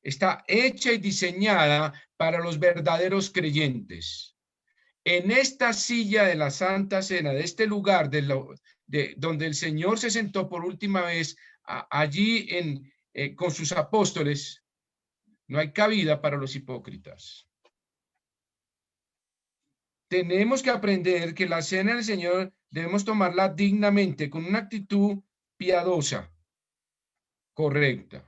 está hecha y diseñada para los verdaderos creyentes. En esta silla de la Santa Cena, de este lugar donde el Señor se sentó por última vez allí con sus apóstoles, no hay cabida para los hipócritas. Tenemos que aprender que la cena del Señor debemos tomarla dignamente, con una actitud piadosa, correcta.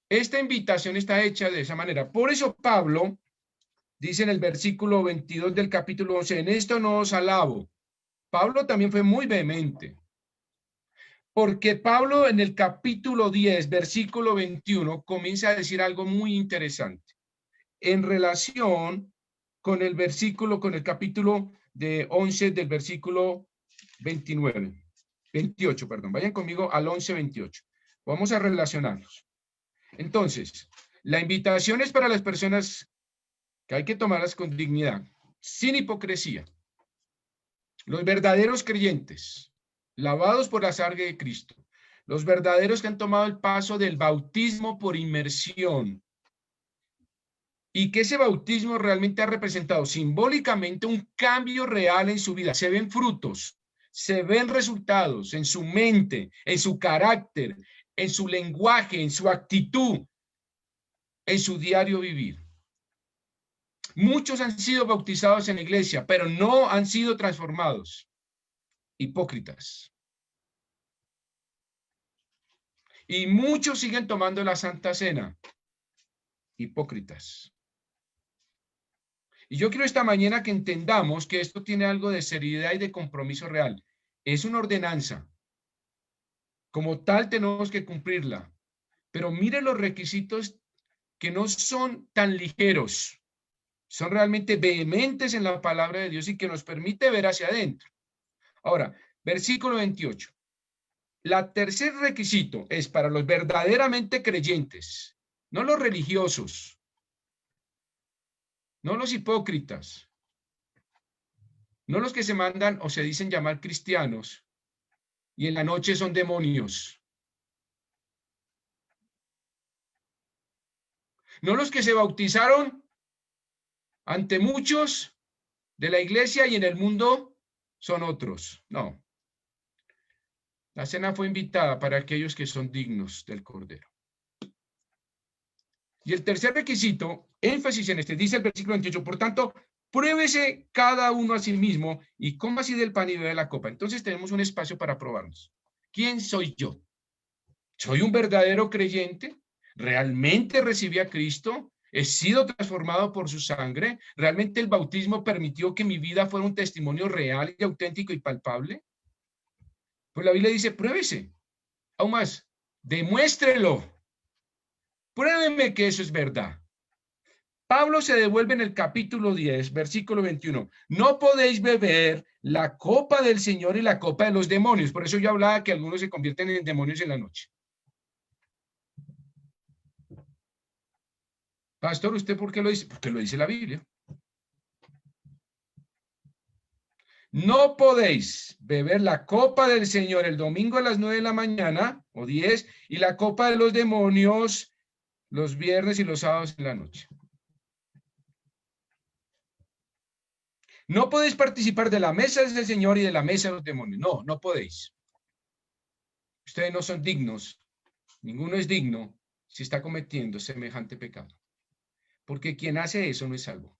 Esta invitación está hecha de esa manera. Por eso Pablo dice en el versículo 22 del capítulo 11, en esto no os alabo. Pablo también fue muy vehemente. Porque Pablo en el capítulo 10, versículo 21, comienza a decir algo muy interesante en relación con el capítulo de 11 del versículo 28, perdón. Vayan conmigo al 11, 28. Vamos a relacionarlos. Entonces, la invitación es para las personas que hay que tomarlas con dignidad, sin hipocresía. Los verdaderos creyentes, lavados por la sangre de Cristo. Los verdaderos que han tomado el paso del bautismo por inmersión. Y que ese bautismo realmente ha representado simbólicamente un cambio real en su vida. Se ven frutos, se ven resultados en su mente, en su carácter, en su lenguaje, en su actitud, en su diario vivir. Muchos han sido bautizados en la iglesia, pero no han sido transformados. Hipócritas. Y muchos siguen tomando la Santa Cena. Hipócritas. Y yo quiero esta mañana que entendamos que esto tiene algo de seriedad y de compromiso real. Es una ordenanza. Como tal tenemos que cumplirla. Pero mire los requisitos que no son tan ligeros. Son realmente vehementes en la palabra de Dios y que nos permite ver hacia adentro. Ahora, versículo 28. La tercer requisito es para los verdaderamente creyentes, no los religiosos, no los hipócritas, no los que se mandan o se dicen llamar cristianos y en la noche son demonios. No los que se bautizaron ante muchos de la iglesia y en el mundo son otros. No. La cena fue invitada para aquellos que son dignos del Cordero. Y el tercer requisito, énfasis en este, dice el versículo 28, por tanto, pruébese cada uno a sí mismo y coma así del pan y bebe de la copa. Entonces tenemos un espacio para probarnos. ¿Quién soy yo? ¿Soy un verdadero creyente? ¿Realmente recibí a Cristo? ¿He sido transformado por su sangre? ¿Realmente el bautismo permitió que mi vida fuera un testimonio real y auténtico y palpable? Pues la Biblia dice, pruébese. Aún más, demuéstrelo. Pruébeme que eso es verdad. Pablo se devuelve en el capítulo 10, versículo 21. No podéis beber la copa del Señor y la copa de los demonios. Por eso yo hablaba que algunos se convierten en demonios en la noche. Pastor, ¿usted por qué lo dice? Porque lo dice la Biblia. No podéis beber la copa del Señor el domingo a las 9 de la mañana o 10 y la copa de los demonios los viernes y los sábados en la noche. No podéis participar de la mesa del Señor y de la mesa de los demonios. No, no podéis. Ustedes no son dignos. Ninguno es digno si está cometiendo semejante pecado. Porque quien hace eso no es salvo.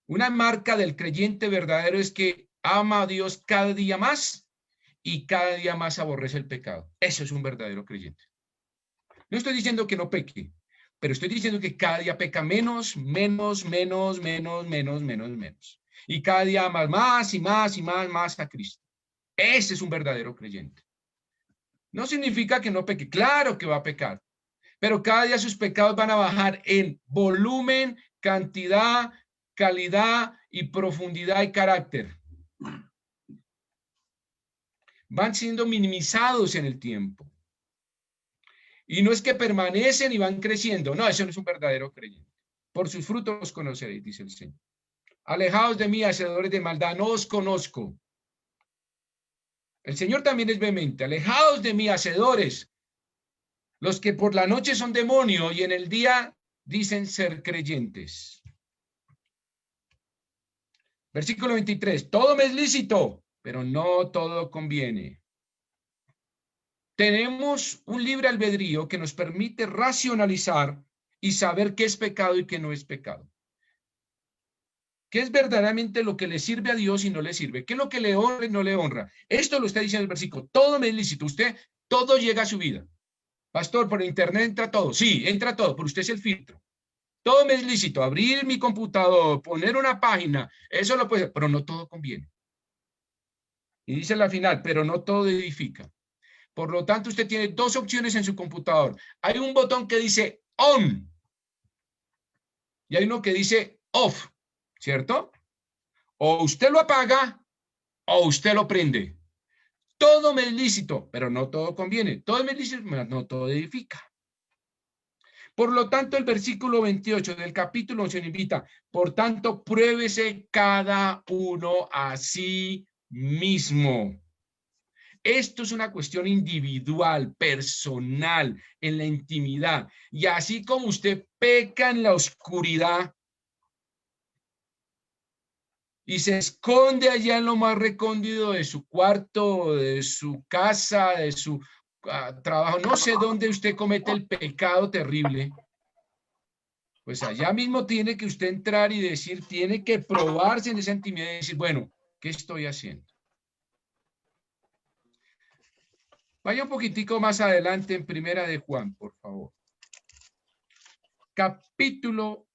Una marca del creyente verdadero es que ama a Dios cada día más y cada día más aborrece el pecado. Eso es un verdadero creyente. No estoy diciendo que no peque, pero estoy diciendo que cada día peca menos. Y cada día ama más y más a Cristo. Ese es un verdadero creyente. No significa que no peque. Claro que va a pecar. Pero cada día sus pecados van a bajar en volumen, cantidad, calidad y profundidad y carácter. Van siendo minimizados en el tiempo. Y no es que permanecen y van creciendo. No, eso no es un verdadero creyente. Por sus frutos los conoceréis, dice el Señor. Alejaos de mí, hacedores de maldad, no os conozco. El Señor también es vehemente. Alejaos de mí, hacedores, los que por la noche son demonios y en el día dicen ser creyentes. Versículo 23. Todo me es lícito, pero no todo conviene. Tenemos un libre albedrío que nos permite racionalizar y saber qué es pecado y qué no es pecado. ¿Qué es verdaderamente lo que le sirve a Dios y no le sirve? ¿Qué es lo que le honra y no le honra? Esto lo está diciendo el versículo. Todo me es lícito. Usted, todo llega a su vida. Pastor, por internet entra todo. Sí, entra todo, pero usted es el filtro. Todo me es lícito. Abrir mi computador, poner una página, eso lo puede, pero no todo conviene. Y dice la final, pero no todo edifica. Por lo tanto, usted tiene dos opciones en su computador. Hay un botón que dice on y hay uno que dice off, ¿cierto? O usted lo apaga o usted lo prende. Todo me es lícito, pero no todo conviene. Todo me es lícito, pero no todo edifica. Por lo tanto, el versículo 28 del capítulo 11 nos invita, por tanto, pruébese cada uno a sí mismo. Esto es una cuestión individual, personal, en la intimidad. Y así como usted peca en la oscuridad y se esconde allá en lo más recóndito de su cuarto, de su casa, de su trabajo, no sé dónde usted comete el pecado terrible, pues allá mismo tiene que usted entrar y decir, tiene que probarse en esa intimidad y decir, bueno, ¿qué estoy haciendo? Vaya un poquitico más adelante en Primera de Juan, por favor. Capítulo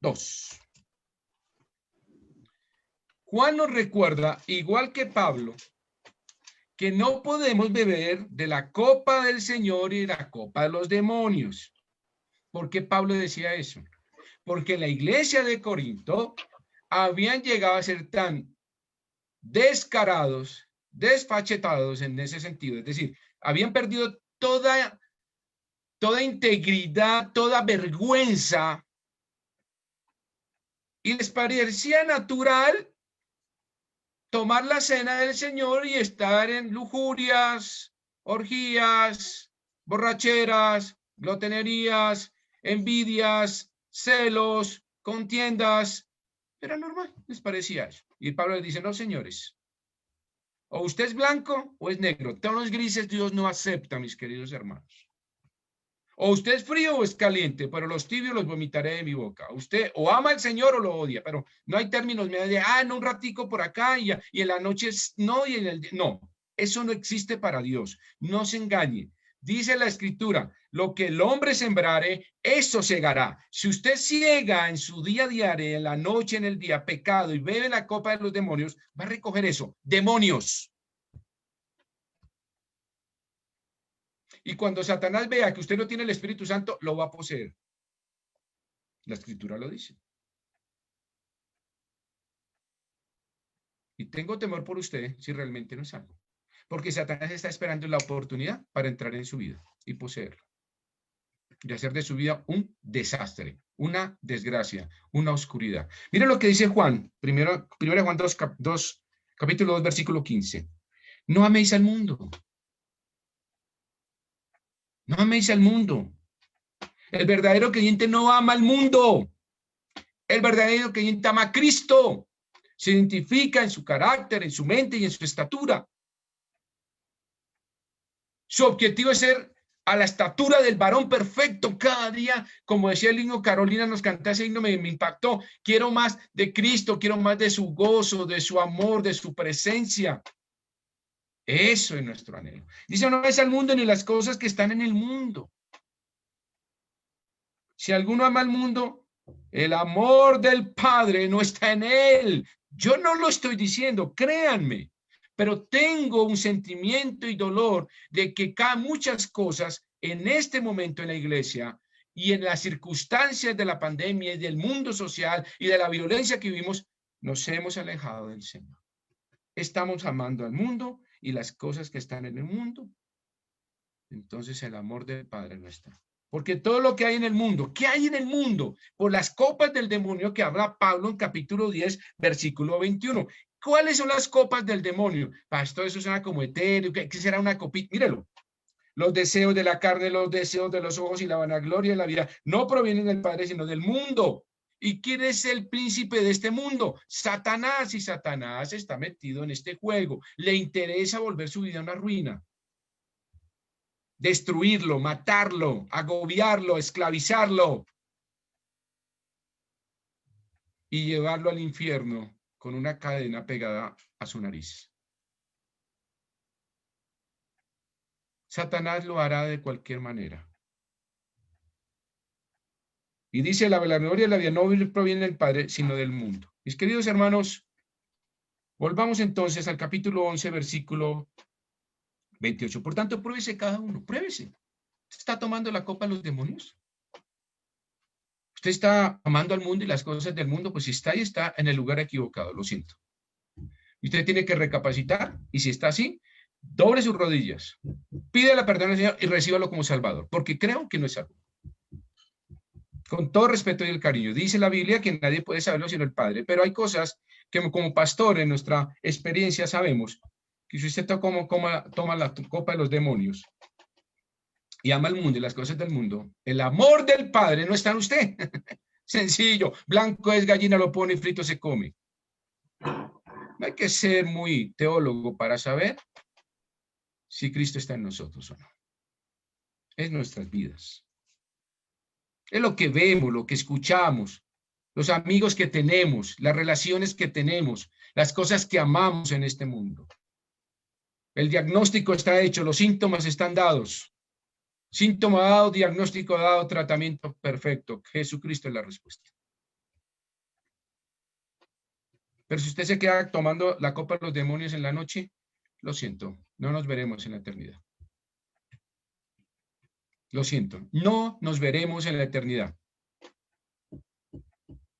2. Juan nos recuerda, igual que Pablo, que no podemos beber de la copa del Señor y de la copa de los demonios. ¿Por qué Pablo decía eso? Porque en la iglesia de Corinto habían llegado a ser tan descarados, desfachetados en ese sentido. Es decir, habían perdido toda integridad, toda vergüenza y les parecía natural tomar la cena del Señor y estar en lujurias, orgías, borracheras, glotonerías, envidias, celos, contiendas. Era normal, les parecía eso. Y Pablo les dice, no, señores, o usted es blanco o es negro. Tonos grises Dios no acepta, mis queridos hermanos. O usted es frío o es caliente, pero los tibios los vomitaré de mi boca. Usted o ama al Señor o lo odia, pero no hay términos medios de, no, un ratico por acá y en la noche no, y en el día, no. Eso no existe para Dios. No se engañe. Dice la Escritura, lo que el hombre sembrare, eso segará. Si usted ciega en su día a día, en la noche, en el día, pecado y bebe la copa de los demonios, va a recoger eso. Demonios. Y cuando Satanás vea que usted no tiene el Espíritu Santo, lo va a poseer. La Escritura lo dice. Y tengo temor por usted si realmente no es salvo. Porque Satanás está esperando la oportunidad para entrar en su vida y poseerla. Y hacer de su vida un desastre, una desgracia, una oscuridad. Mira lo que dice Juan, primero Juan 2, capítulo 2, versículo 15. No améis al mundo. No améis al mundo. El verdadero creyente no ama al mundo. El verdadero creyente ama a Cristo. Se identifica en su carácter, en su mente y en su estatura. Su objetivo es ser a la estatura del varón perfecto cada día. Como decía el himno, Carolina nos cantó ese himno, me impactó. Quiero más de Cristo, quiero más de su gozo, de su amor, de su presencia. Eso es nuestro anhelo. Dice, no es al mundo ni las cosas que están en el mundo. Si alguno ama al mundo, el amor del Padre no está en él. Yo no lo estoy diciendo, créanme, pero tengo un sentimiento y dolor de que muchas cosas en este momento en la iglesia y en las circunstancias de la pandemia y del mundo social y de la violencia que vivimos, nos hemos alejado del Señor. Estamos amando al mundo y las cosas que están en el mundo. Entonces el amor del Padre no está. Porque todo lo que hay en el mundo, ¿qué hay en el mundo? Por las copas del demonio que habla Pablo en capítulo 10, versículo 21. ¿Cuáles son las copas del demonio? Pastor, eso suena como etéreo. ¿Qué será una copita? Míralo. Los deseos de la carne, los deseos de los ojos y la vanagloria de la vida no provienen del Padre, sino del mundo. ¿Y quién es el príncipe de este mundo? Satanás. Y Satanás está metido en este juego. Le interesa volver su vida una ruina. Destruirlo, matarlo, agobiarlo, esclavizarlo y llevarlo al infierno con una cadena pegada a su nariz. Satanás lo hará de cualquier manera. Y dice, la gloria de la vida no proviene del Padre, sino del mundo. Mis queridos hermanos, volvamos entonces al capítulo 11, versículo 28. Por tanto, pruébese cada uno, pruébese. ¿Usted está tomando la copa de los demonios? ¿Usted está amando al mundo y las cosas del mundo? Pues si está ahí, está en el lugar equivocado, lo siento. Y usted tiene que recapacitar, y si está así, doble sus rodillas, pídele perdón al Señor y recíbalo como Salvador, porque creo que no es salvo. Con todo respeto y el cariño, dice la Biblia que nadie puede saberlo sino el Padre, pero hay cosas que como pastor en nuestra experiencia sabemos que si usted toma la copa de los demonios y ama el mundo y las cosas del mundo, el amor del Padre no está en usted. Sencillo, blanco es gallina, lo pone y frito se come. No hay que ser muy teólogo para saber si Cristo está en nosotros o no. Es nuestras vidas. Es lo que vemos, lo que escuchamos, los amigos que tenemos, las relaciones que tenemos, las cosas que amamos en este mundo. El diagnóstico está hecho, los síntomas están dados. Síntoma dado, diagnóstico dado, tratamiento perfecto. Jesucristo es la respuesta. Pero si usted se queda tomando la copa de los demonios en la noche, lo siento, no nos veremos en la eternidad. Lo siento, no nos veremos en la eternidad.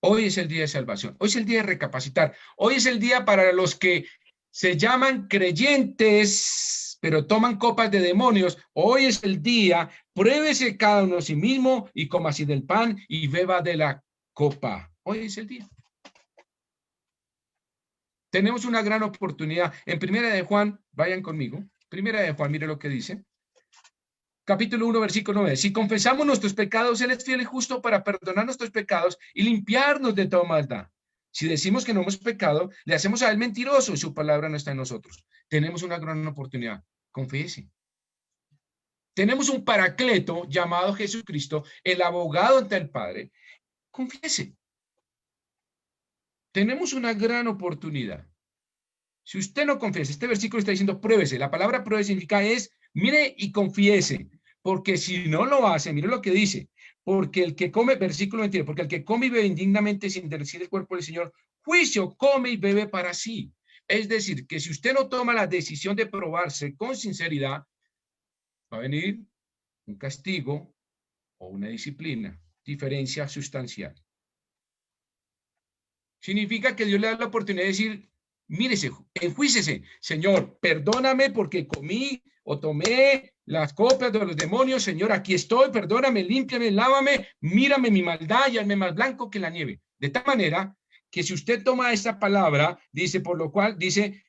Hoy es el día de salvación, hoy es el día de recapacitar, hoy es el día para los que se llaman creyentes, pero toman copas de demonios. Hoy es el día, pruébese cada uno a sí mismo y coma así del pan y beba de la copa. Hoy es el día. Tenemos una gran oportunidad. En Primera de Juan, vayan conmigo. Primera de Juan, mire lo que dice. Capítulo 1, versículo 9. Si confesamos nuestros pecados, Él es fiel y justo para perdonar nuestros pecados y limpiarnos de toda maldad. Si decimos que no hemos pecado, le hacemos a Él mentiroso y su palabra no está en nosotros. Tenemos una gran oportunidad. Confiese. Tenemos un paracleto llamado Jesucristo, el abogado ante el Padre. Confiese. Tenemos una gran oportunidad. Si usted no confiesa, este versículo está diciendo pruébese. La palabra pruebe significa es mire y confiese. Porque si no lo hace, mire lo que dice. Porque el que come, versículo 22, porque el que come y bebe indignamente sin decir el cuerpo del Señor, juicio come y bebe para sí. Es decir, que si usted no toma la decisión de probarse con sinceridad, va a venir un castigo o una disciplina, diferencia sustancial. Significa que Dios le da la oportunidad de decir, mírese, enjuícese, Señor, perdóname porque comí o tomé las copas de los demonios, Señor, aquí estoy, perdóname, límpiame, lávame, mírame mi maldad y hazme más blanco que la nieve. De tal manera que si usted toma esta palabra, dice, por lo cual, dice,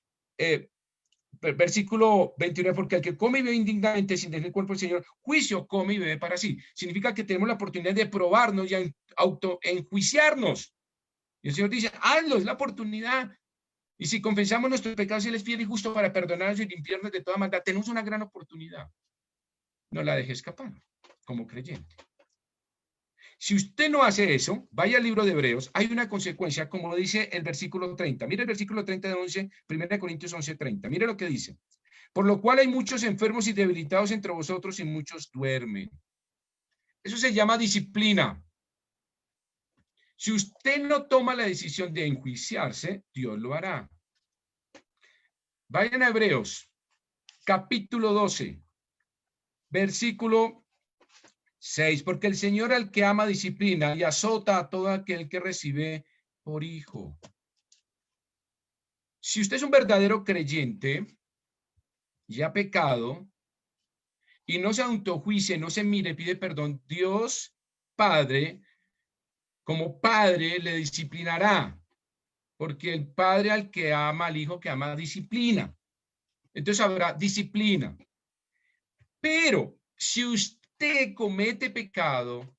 versículo 29, porque el que come y bebe indignamente sin dejar el cuerpo del Señor, juicio come y bebe para sí. Significa que tenemos la oportunidad de probarnos y autoenjuiciarnos. Y el Señor dice, hazlo, es la oportunidad. Y si confesamos nuestros pecados, Él es fiel y justo para perdonarnos y limpiarnos de toda maldad. Tenemos una gran oportunidad. No la deje escapar como creyente. Si usted no hace eso, vaya al libro de Hebreos, hay una consecuencia, como dice el versículo 30. Mire el versículo 30 de 1 Corintios 11:30. Mire lo que dice. Por lo cual hay muchos enfermos y debilitados entre vosotros y muchos duermen. Eso se llama disciplina. Si usted no toma la decisión de enjuiciarse, Dios lo hará. Vayan a Hebreos, capítulo 12, versículo 6. Porque el Señor al que ama disciplina y azota a todo aquel que recibe por hijo. Si usted es un verdadero creyente y ha pecado y no se autojuicie, no se mire, pide perdón, Dios Padre, como Padre, le disciplinará. porque el padre al que ama, al hijo que ama, disciplina. Entonces habrá disciplina. Pero si usted comete pecado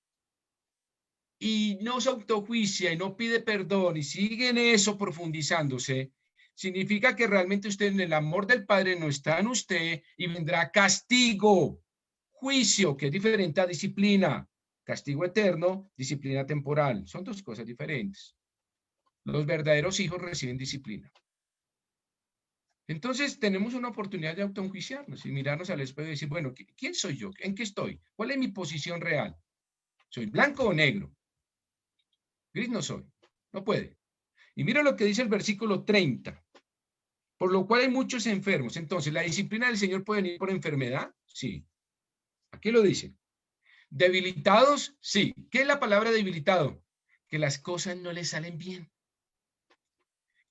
y no se autojuicia y no pide perdón y sigue en eso profundizándose, significa que realmente usted en el amor del Padre no está en usted y vendrá castigo, juicio, que es diferente a disciplina. Castigo eterno, disciplina temporal. Son dos cosas diferentes. Los verdaderos hijos reciben disciplina. Entonces tenemos una oportunidad de autoenjuiciarnos y mirarnos al espejo y decir, bueno, ¿quién soy yo? ¿En qué estoy? ¿Cuál es mi posición real? ¿Soy blanco o negro? Gris no soy. No puede. Y mira lo que dice el versículo 30. Por lo cual hay muchos enfermos. Entonces, ¿la disciplina del Señor puede venir por enfermedad? Sí. Aquí lo dice. ¿Debilitados? Sí. ¿Qué es la palabra debilitado? Que las cosas no le salen bien.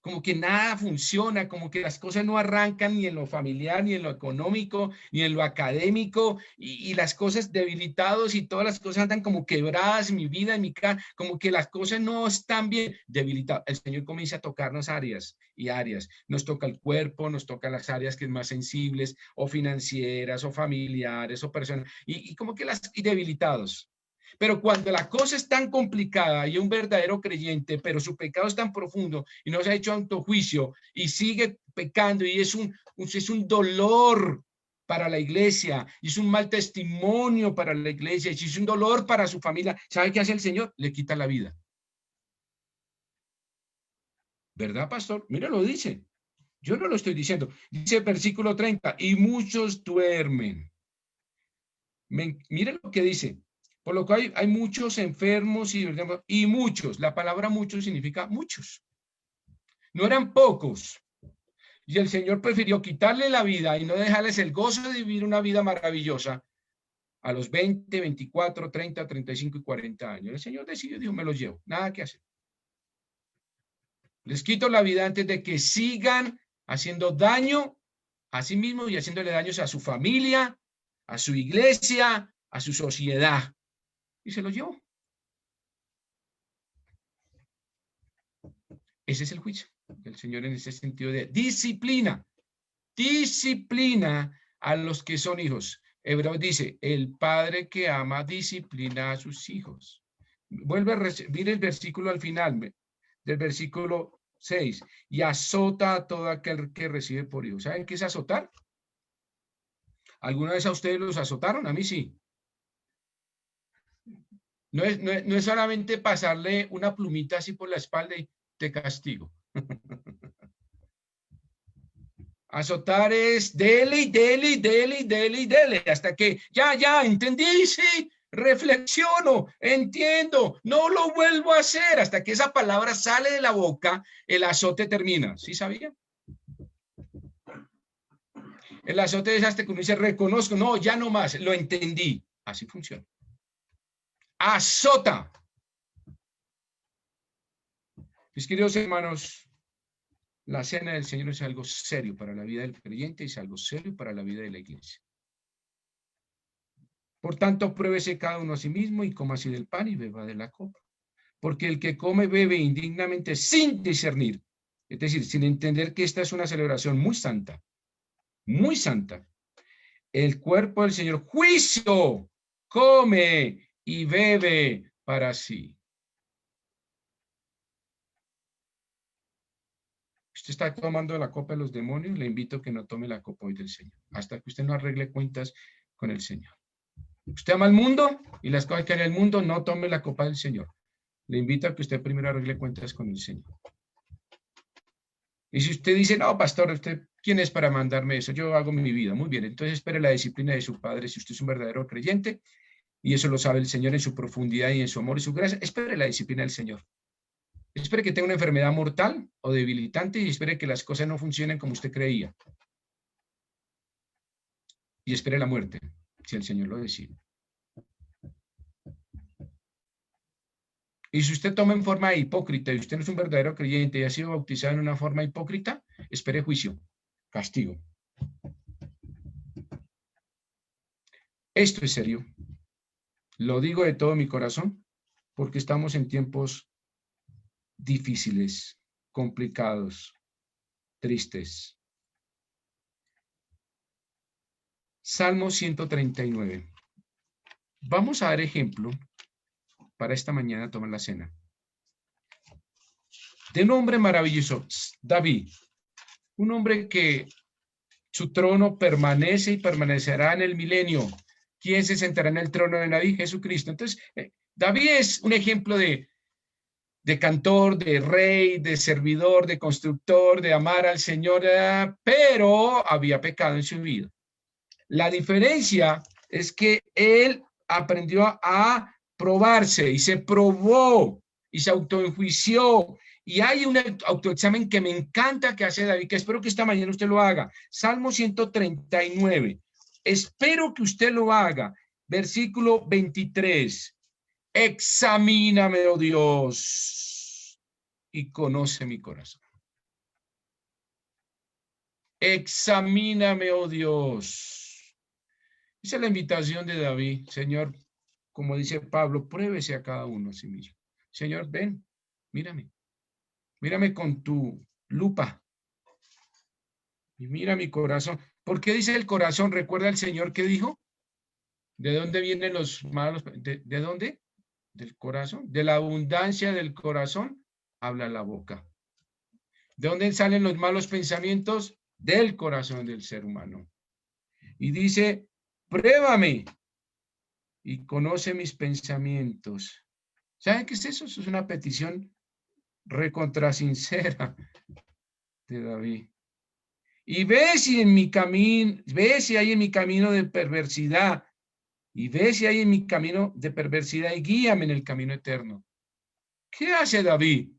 Como que nada funciona, como que las cosas no arrancan ni en lo familiar, ni en lo económico, ni en lo académico, y las cosas debilitados y todas las cosas andan como quebradas en mi vida, en mi casa, como que las cosas no están bien debilitadas. El Señor comienza a tocarnos áreas y áreas. Nos toca el cuerpo, nos toca las áreas que es más sensibles, o financieras, o familiares, o personas, y como que las y debilitados. Pero cuando la cosa es tan complicada y un verdadero creyente, pero su pecado es tan profundo y no se ha hecho autojuicio y sigue pecando y es un dolor para la iglesia y es un mal testimonio para la iglesia y es un dolor para su familia, ¿sabe qué hace el Señor? Le quita la vida. ¿Verdad, pastor? Mira, lo dice. Yo no lo estoy diciendo. Dice versículo 30, y muchos duermen. Miren lo que dice. Por lo que hay muchos enfermos y muchos. La palabra muchos significa muchos. No eran pocos. Y el Señor prefirió quitarle la vida y no dejarles el gozo de vivir una vida maravillosa a los 20, 24, 30, 35 y 40 años. El Señor decidió, dijo, me los llevo. Nada que hacer. Les quito la vida antes de que sigan haciendo daño a sí mismos y haciéndole daños a su familia, a su iglesia, a su sociedad. Y se los llevó. Ese es el juicio del Señor en ese sentido de disciplina. Disciplina a los que son hijos. Hebreos dice, el padre que ama disciplina a sus hijos. Vuelve a recibir el versículo al final, del versículo 6, y azota a todo aquel que recibe por hijo. ¿Saben qué es azotar? ¿Alguna vez a ustedes los azotaron? A mí sí. No es solamente pasarle una plumita así por la espalda y te castigo. Azotar es dele, dele, dele, dele, dele, hasta que ya, entendí, sí, reflexiono, entiendo, no lo vuelvo a hacer, hasta que esa palabra sale de la boca, el azote termina. ¿Sí sabía? El azote es hasta que uno dice, reconozco, no, ya no más, lo entendí. Así funciona. Azota. Mis queridos hermanos, la cena del Señor es algo serio para la vida del creyente y es algo serio para la vida de la iglesia. Por tanto, pruébese cada uno a sí mismo y coma así del pan y beba de la copa. Porque el que come bebe indignamente sin discernir, es decir, sin entender que esta es una celebración muy santa. El cuerpo del Señor, juicio, come y bebe para sí. Usted está tomando la copa de los demonios, le invito a que no tome la copa hoy del Señor, hasta que usted no arregle cuentas con el Señor. Usted ama el mundo y las cosas que hay en el mundo, no tome la copa del Señor. Le invito a que usted primero arregle cuentas con el Señor. Y si usted dice, no, pastor, ¿usted quién es para mandarme eso? Yo hago mi vida. Muy bien, entonces espere la disciplina de su Padre si usted es un verdadero creyente, y eso lo sabe el Señor en su profundidad y en su amor y su gracia. Espere la disciplina del Señor. Espere que tenga una enfermedad mortal o debilitante y espere que las cosas no funcionen como usted creía. Y espere la muerte, si el Señor lo decide. Y si usted toma en forma hipócrita y usted no es un verdadero creyente y ha sido bautizado en una forma hipócrita, espere juicio, castigo. Esto es serio. Lo digo de todo mi corazón porque estamos en tiempos difíciles. complicados, tristes. Salmo 139. Vamos a dar ejemplo para esta mañana tomar la cena. De un hombre maravilloso, David, un hombre que su trono permanece y permanecerá en el milenio. ¿Quién se sentará en el trono de David? Jesucristo. Entonces, David es un ejemplo de cantor, de rey, de servidor, de constructor, de amar al Señor, pero había pecado en su vida. La diferencia es que él aprendió a probarse y se probó y se autoenjuició. Y hay un autoexamen que me encanta que hace David, que espero que esta mañana usted lo haga. Salmo 139. Espero que usted lo haga. Versículo 23. Examíname, oh Dios, y conoce mi corazón. Examíname, oh Dios. Esa es la invitación de David. Señor, como dice Pablo, pruébese a cada uno a sí mismo. Señor, ven, mírame. Mírame con tu lupa. Y mira mi corazón. ¿Por qué dice el corazón? ¿Recuerda el Señor que dijo? ¿De dónde vienen los malos? ¿De dónde? Del corazón. De la abundancia del corazón habla la boca. ¿De dónde salen los malos pensamientos? Del corazón del ser humano. Y dice, pruébame y conoce mis pensamientos. ¿Saben qué es eso? Eso es una petición recontra sincera de David. Y ve si en mi camino, ve si hay en mi camino de perversidad, y ve si hay en mi camino de perversidad y guíame en el camino eterno. ¿Qué hace David?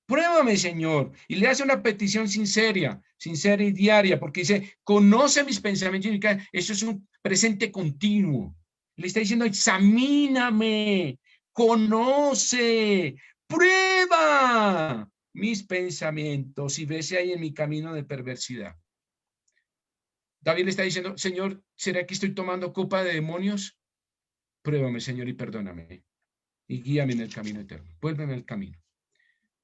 Pruébame, Señor. Y le hace una petición sincera y diaria, porque dice, conoce mis pensamientos. Eso es un presente continuo. Le está diciendo, examíname, conoce, prueba mis pensamientos y ve si hay en mi camino de perversidad. David le está diciendo, Señor, ¿será que estoy tomando copa de demonios? Pruébame, Señor, y perdóname. Y guíame en el camino eterno. Vuélveme al camino.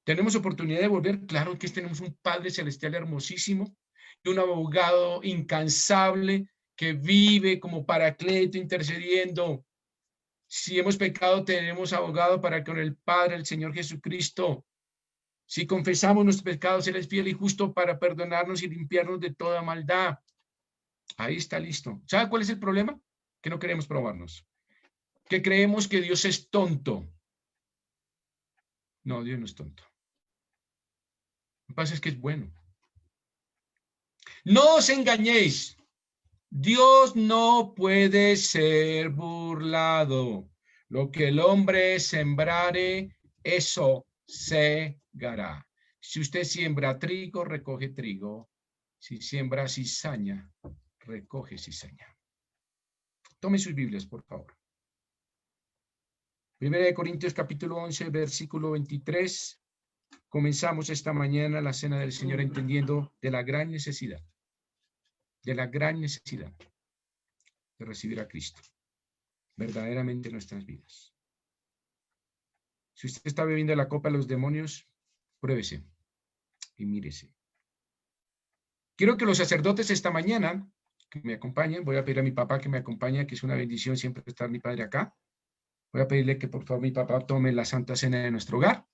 ¿Tenemos oportunidad de volver? Claro que tenemos un Padre Celestial hermosísimo y un abogado incansable que vive como paracleto intercediendo. Si hemos pecado, tenemos abogado para con el Padre, el Señor Jesucristo. Si confesamos nuestros pecados, Él es fiel y justo para perdonarnos y limpiarnos de toda maldad. Ahí está listo. ¿Sabe cuál es el problema? Que no queremos probarnos. Que creemos que Dios es tonto. No, Dios no es tonto. Lo que pasa es que es bueno. No os engañéis. Dios no puede ser burlado. Lo que el hombre sembrare, eso segará. Si usted siembra trigo, recoge trigo. Si siembra cizaña, recoge cizaña. Tome sus Biblias, por favor. Primera de Corintios capítulo 11, versículo 23. Comenzamos esta mañana la cena del Señor entendiendo de la gran necesidad de recibir a Cristo verdaderamente en nuestras vidas. Si usted está bebiendo la copa de los demonios, pruébese y mírese. Quiero que los sacerdotes esta mañana que me acompañen, voy a pedir a mi papá que me acompañe, que es una bendición siempre estar mi padre acá. Voy a pedirle que por favor mi papá tome la Santa Cena de nuestro hogar.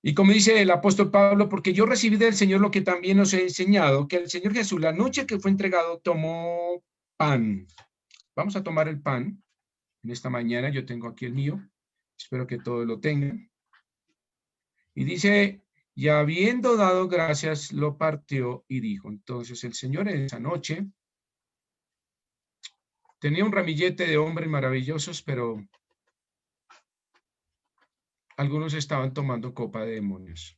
Y como dice el apóstol Pablo, porque yo recibí del Señor lo que también os he enseñado, que el Señor Jesús, la noche que fue entregado, tomó pan. Vamos a tomar el pan en esta mañana. Yo tengo aquí el mío. Espero que todos lo tengan. Y dice, y habiendo dado gracias, lo partió y dijo. Entonces el Señor en esa noche tenía un ramillete de hombres maravillosos, pero algunos estaban tomando copa de demonios.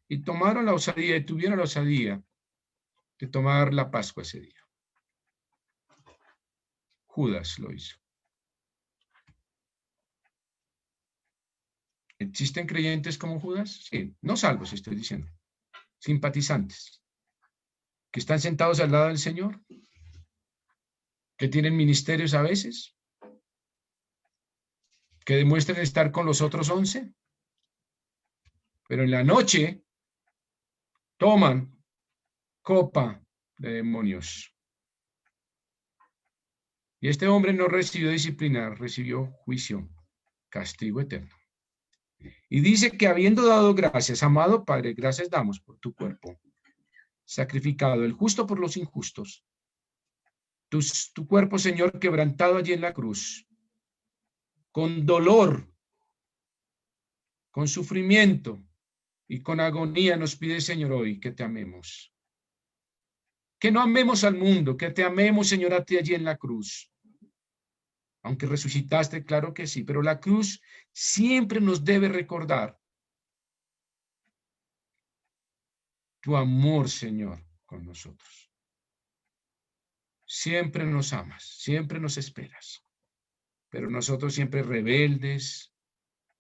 Y tomaron la osadía y tuvieron la osadía de tomar la Pascua ese día. Judas lo hizo. ¿Existen creyentes como Judas? Sí, no salvos, estoy diciendo. Simpatizantes. Que están sentados al lado del Señor. Que tienen ministerios a veces. Que demuestren estar con los otros 11. pero en la noche toman copa de demonios. Y este hombre no recibió disciplina, recibió juicio, castigo eterno. Y dice que habiendo dado gracias, amado Padre, gracias damos por tu cuerpo sacrificado, el justo por los injustos. Tu cuerpo, Señor, quebrantado allí en la cruz, con dolor, con sufrimiento y con agonía, nos pide, Señor, hoy que te amemos. Que no amemos al mundo, que te amemos, Señor, a ti allí en la cruz. Aunque resucitaste, claro que sí, pero la cruz siempre nos debe recordar tu amor, Señor, con nosotros. Siempre nos amas, siempre nos esperas, pero nosotros siempre rebeldes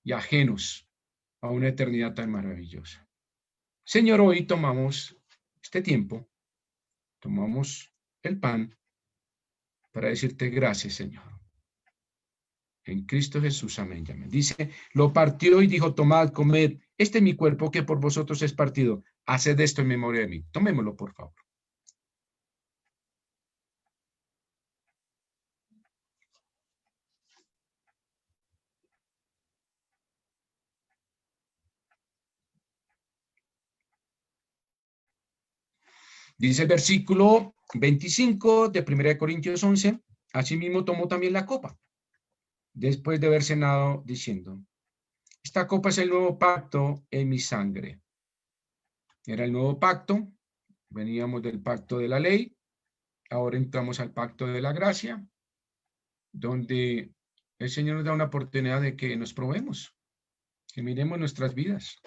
y ajenos a una eternidad tan maravillosa. Señor, hoy tomamos este tiempo, tomamos el pan para decirte gracias, Señor. En Cristo Jesús, amén y amén. Dice, lo partió y dijo, tomad, comed, este es mi cuerpo que por vosotros es partido. Haced esto en memoria de mí. Tomémoslo, por favor. Dice el versículo 25 de 1 Corintios 11, asimismo tomó también la copa, después de haber cenado, diciendo, esta copa es el nuevo pacto en mi sangre. Era el nuevo pacto, veníamos del pacto de la ley, ahora entramos al pacto de la gracia, donde el Señor nos da una oportunidad de que nos probemos, que miremos nuestras vidas,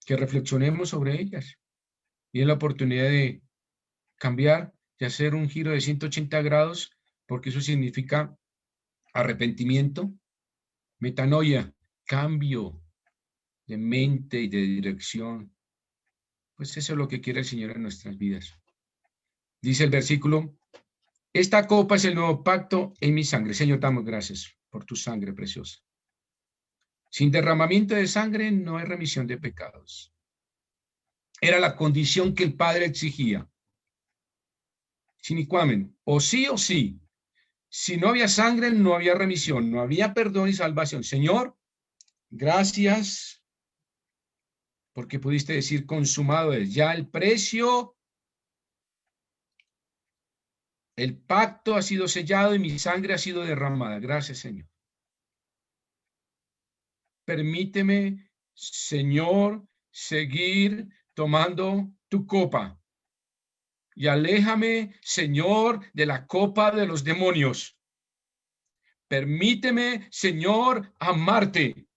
que reflexionemos sobre ellas, y es la oportunidad de cambiar, de hacer un giro de 180 grados, porque eso significa arrepentimiento, metanoia, cambio de mente y de dirección. Pues eso es lo que quiere el Señor en nuestras vidas. Dice el versículo, esta copa es el nuevo pacto en mi sangre. Señor, damos gracias por tu sangre preciosa. Sin derramamiento de sangre no hay remisión de pecados. Era la condición que el Padre exigía. Sine qua non, o sí. Si no había sangre, no había remisión, no había perdón y salvación. Señor, gracias porque pudiste decir consumado es. Ya el precio, el pacto ha sido sellado y mi sangre ha sido derramada. Gracias, Señor. Permíteme, Señor, seguir tomando tu copa. Y aléjame, Señor, de la copa de los demonios. Permíteme, Señor, amarte.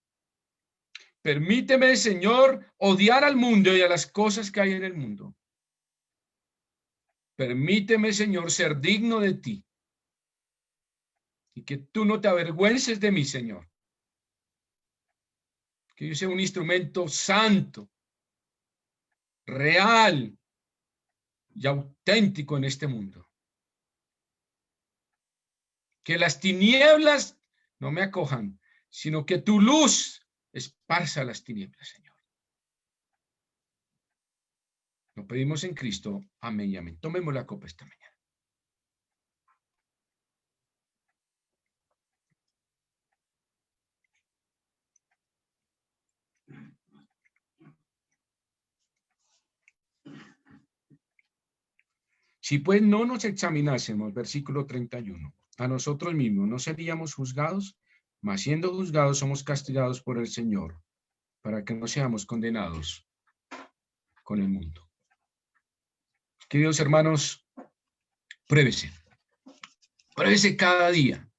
Permíteme, Señor, odiar al mundo y a las cosas que hay en el mundo. Permíteme, Señor, ser digno de ti. Y que tú no te avergüences de mí, Señor. Que yo sea un instrumento santo, real y auténtico en este mundo. Que las tinieblas no me acojan, sino que tu luz esparza las tinieblas, Señor. Lo pedimos en Cristo. Amén y amén. Tomemos la copa esta mañana. Si pues no nos examinásemos, versículo 31, a nosotros mismos no seríamos juzgados, mas siendo juzgados somos castigados por el Señor, para que no seamos condenados con el mundo. Queridos hermanos, pruébese cada día.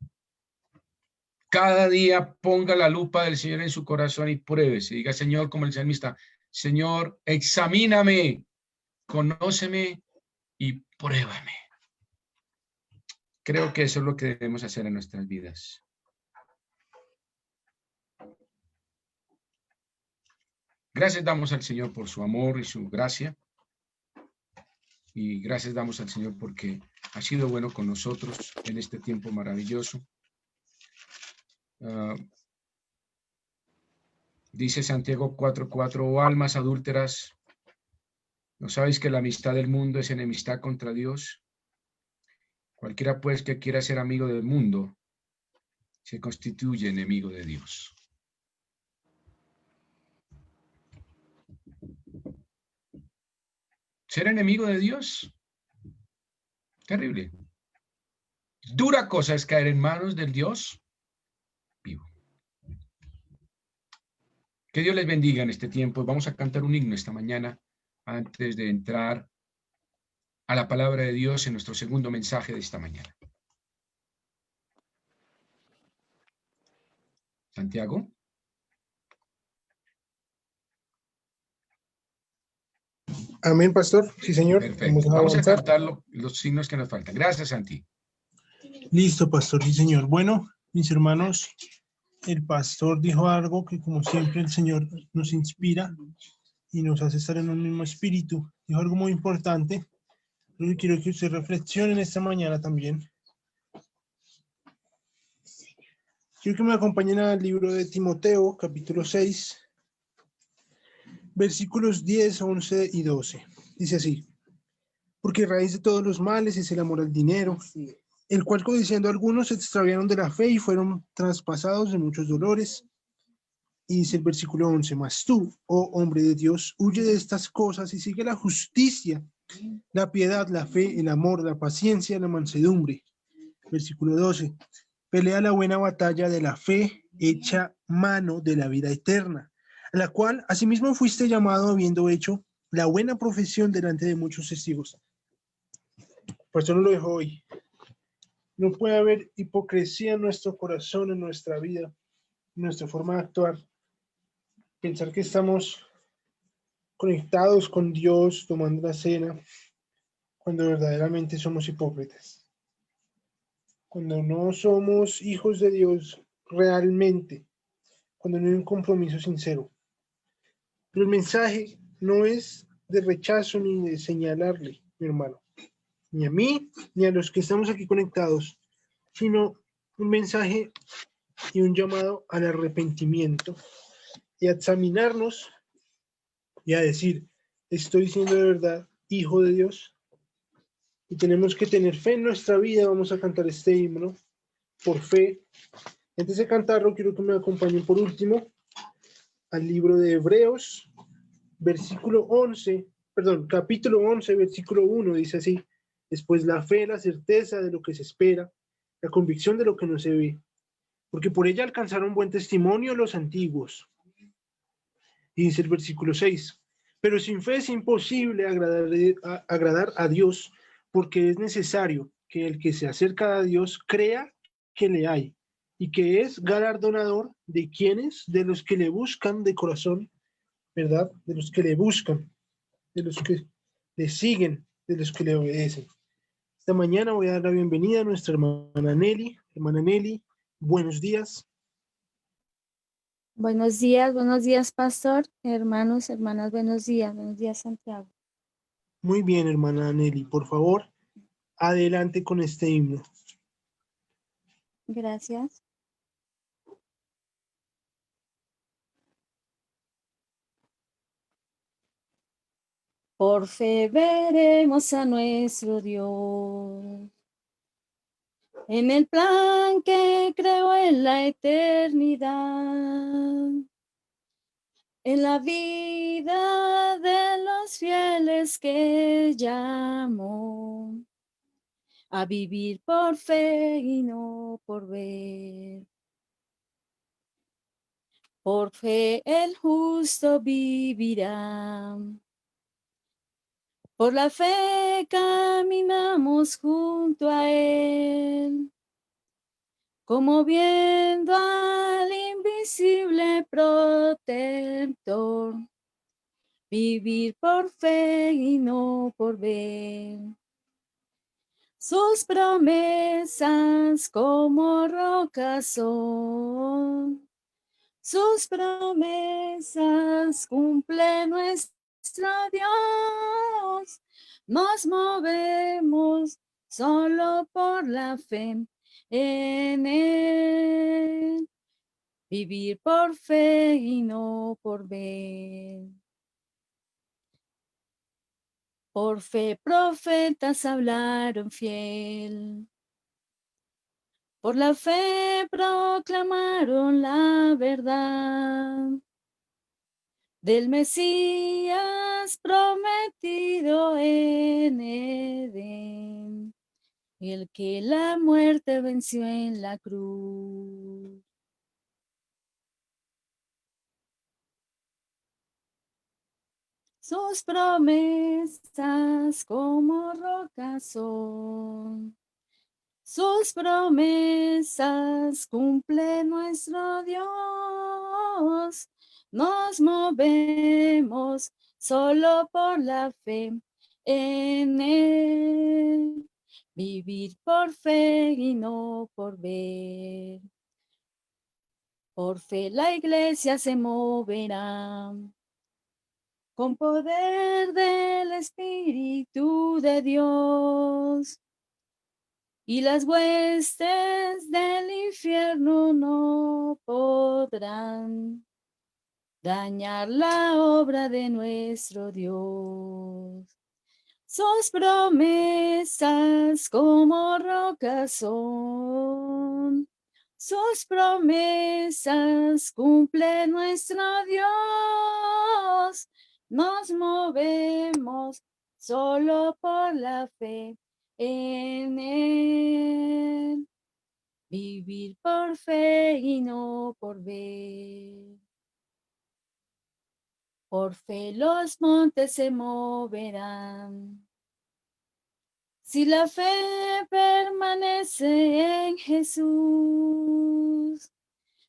Cada día ponga la lupa del Señor en su corazón y pruébese. Diga, Señor, como el salmista, Señor, examíname, conóceme y pruébame. Creo que eso es lo que debemos hacer en nuestras vidas. Gracias damos al Señor por su amor y su gracia. Y gracias damos al Señor porque ha sido bueno con nosotros en este tiempo maravilloso. Dice Santiago 4:4, oh almas adúlteras, ¿no sabéis que la amistad del mundo es enemistad contra Dios? Cualquiera pues que quiera ser amigo del mundo se constituye enemigo de Dios. Ser enemigo de Dios, terrible. Dura cosa es caer en manos del Dios vivo. Que Dios les bendiga en este tiempo. Vamos a cantar un himno esta mañana antes de entrar a la palabra de Dios en nuestro segundo mensaje de esta mañana. Santiago. Amén, pastor. Sí, señor. Perfecto. Vamos a cantar los signos que nos faltan. Gracias, Santi. Listo, pastor. Sí, señor. Bueno, mis hermanos, el pastor dijo algo que como siempre el Señor nos inspira y nos hace estar en un mismo espíritu. Dijo algo muy importante. Yo quiero que usted reflexionen esta mañana también. Quiero que me acompañen al libro de Timoteo, capítulo 6, versículos 10, 11 y 12. Dice así: porque raíz de todos los males es el amor al dinero, el cual codiciando algunos se extraviaron de la fe y fueron traspasados de muchos dolores. Y dice el versículo 11, mas tú, oh hombre de Dios, huye de estas cosas y sigue la justicia, la piedad, la fe, el amor, la paciencia, la mansedumbre. Versículo 12, pelea la buena batalla de la fe, echa mano de la vida eterna, a la cual asimismo fuiste llamado habiendo hecho la buena profesión delante de muchos testigos. Por eso no lo dejo hoy. No puede haber hipocresía en nuestro corazón, en nuestra vida, en nuestra forma de actuar. Pensar que estamos conectados con Dios, tomando la cena, cuando verdaderamente somos hipócritas. Cuando no somos hijos de Dios realmente, cuando no hay un compromiso sincero. Pero el mensaje no es de rechazo ni de señalarle, mi hermano, ni a mí, ni a los que estamos aquí conectados, sino un mensaje y un llamado al arrepentimiento y a examinarnos y a decir, ¿estoy siendo de verdad hijo de Dios? Y tenemos que tener fe en nuestra vida. Vamos a cantar este himno por fe. Antes de cantarlo, quiero que me acompañen por último al libro de Hebreos, capítulo 11, versículo 1, dice así: después la fe, la certeza de lo que se espera, la convicción de lo que no se ve, porque por ella alcanzaron buen testimonio los antiguos. Y dice el versículo 6, pero sin fe es imposible agradar a Dios, porque es necesario que el que se acerca a Dios crea que le hay y que es galardonador de quienes, de los que le buscan de corazón, ¿verdad? De los que le buscan, de los que le siguen, de los que le obedecen. Esta mañana voy a dar la bienvenida a nuestra hermana Nelly. Hermana Nelly, buenos días. Buenos días, pastor, hermanos, hermanas, buenos días, Santiago. Muy bien, hermana Nelly, por favor, adelante con este himno. Gracias. Por fe veremos a nuestro Dios en el plan que creó en la eternidad, en la vida de los fieles que llamó a vivir por fe y no por ver. Por fe el justo vivirá. Por la fe caminamos junto a Él, como viendo al invisible protector. Vivir por fe y no por ver. Sus promesas como rocas son. Sus promesas cumple nuestro Dios. Nos movemos solo por la fe en Él. vivir por fe y no por ver. Por fe profetas hablaron fiel. Por la fe proclamaron la verdad del Mesías prometido en Edén, el que la muerte venció en la cruz. Sus promesas como rocas son. Sus promesas cumple nuestro Dios. Nos movemos solo por la fe en Él. Vivir por fe y no por ver. Por fe la iglesia se moverá con poder del Espíritu de Dios. Y las huestes del infierno no podrán dañar la obra de nuestro Dios. Sus promesas como rocas son. Sus promesas cumple nuestro Dios. Nos movemos solo por la fe en Él. Vivir por fe y no por ver. Por fe los montes se moverán. Si la fe permanece en Jesús,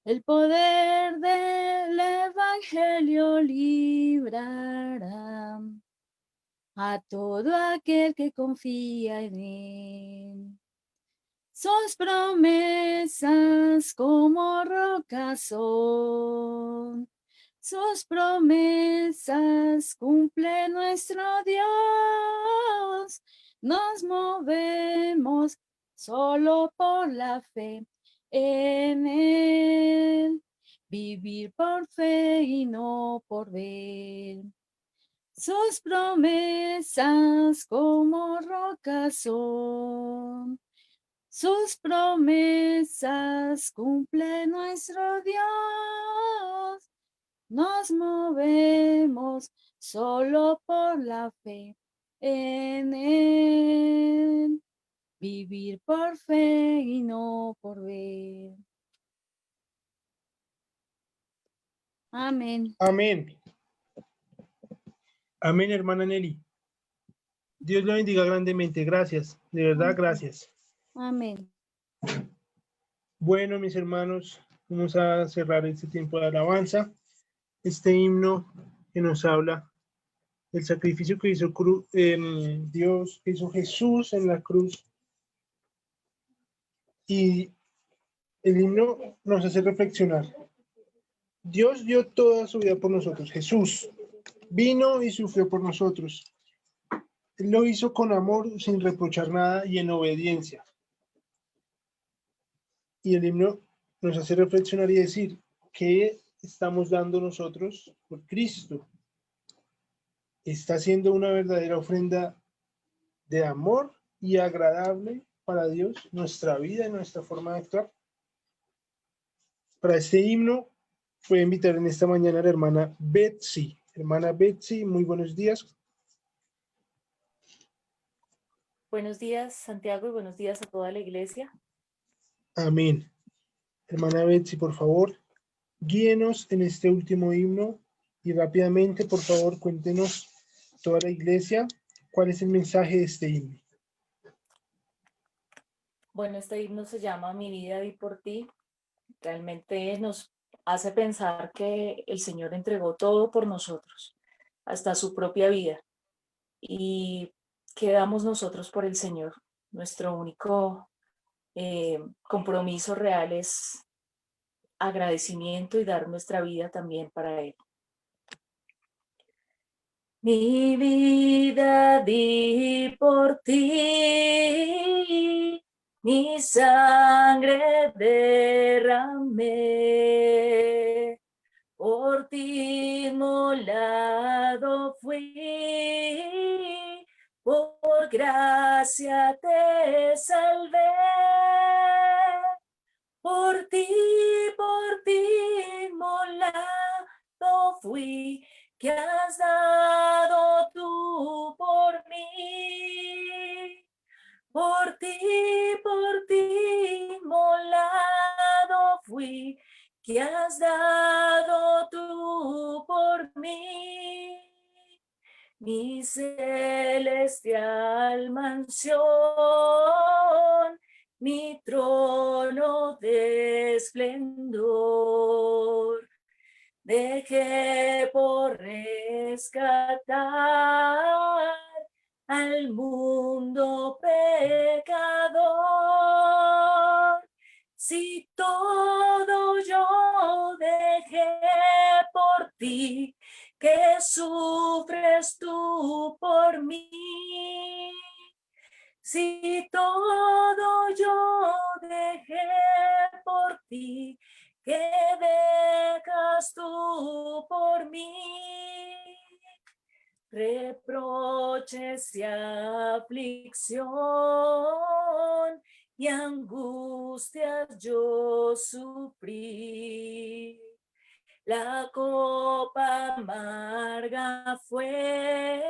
el poder del Evangelio librará a todo aquel que confía en Él. Sus promesas como rocas son. Sus promesas cumple nuestro Dios. Nos movemos solo por la fe en Él. Vivir por fe y no por ver. Sus promesas como rocas son. Sus promesas cumple nuestro Dios. Nos movemos solo por la fe en Él. Vivir por fe y no por ver. Amén. Amén. Amén, hermana Nelly. Dios la bendiga grandemente. Gracias. De verdad, gracias. Amén. Bueno, mis hermanos, vamos a cerrar este tiempo de alabanza. Este himno que nos habla del sacrificio que hizo Dios, que hizo Jesús en la cruz. Y el himno nos hace reflexionar. Dios dio toda su vida por nosotros. Jesús vino y sufrió por nosotros. Él lo hizo con amor, sin reprochar nada y en obediencia. Y el himno nos hace reflexionar y decir, ¿qué estamos dando nosotros por Cristo? ¿Está siendo una verdadera ofrenda de amor y agradable para Dios nuestra vida y nuestra forma de actuar? Para este himno voy a invitar en esta mañana a la hermana Betsy. Hermana Betsy, muy buenos días. Buenos días, Santiago, y buenos días a toda la iglesia. Amén. Hermana Betsy, por favor, guíenos en este último himno y rápidamente, por favor, cuéntenos toda la iglesia cuál es el mensaje de este himno. Bueno, este himno se llama Mi vida di por ti. Realmente nos hace pensar que el Señor entregó todo por nosotros, hasta su propia vida. ¿Y qué damos nosotros por el Señor? Nuestro único compromiso real es agradecimiento y dar nuestra vida también para Él. Mi vida di por ti, mi sangre derramé, gracia te salvé. Por ti inmolado fui, que has dado tú por mí. Por ti inmolado fui, que has dado tú por mí. Mi celestial mansión, mi trono de esplendor, dejé por rescatar al mundo pecador. Si todo yo dejé por ti, que sufres tú por mí. Si todo yo dejé por ti, ¿qué dejas tú por mí? Reproches y aflicción y angustias yo sufrí. La copa amarga fue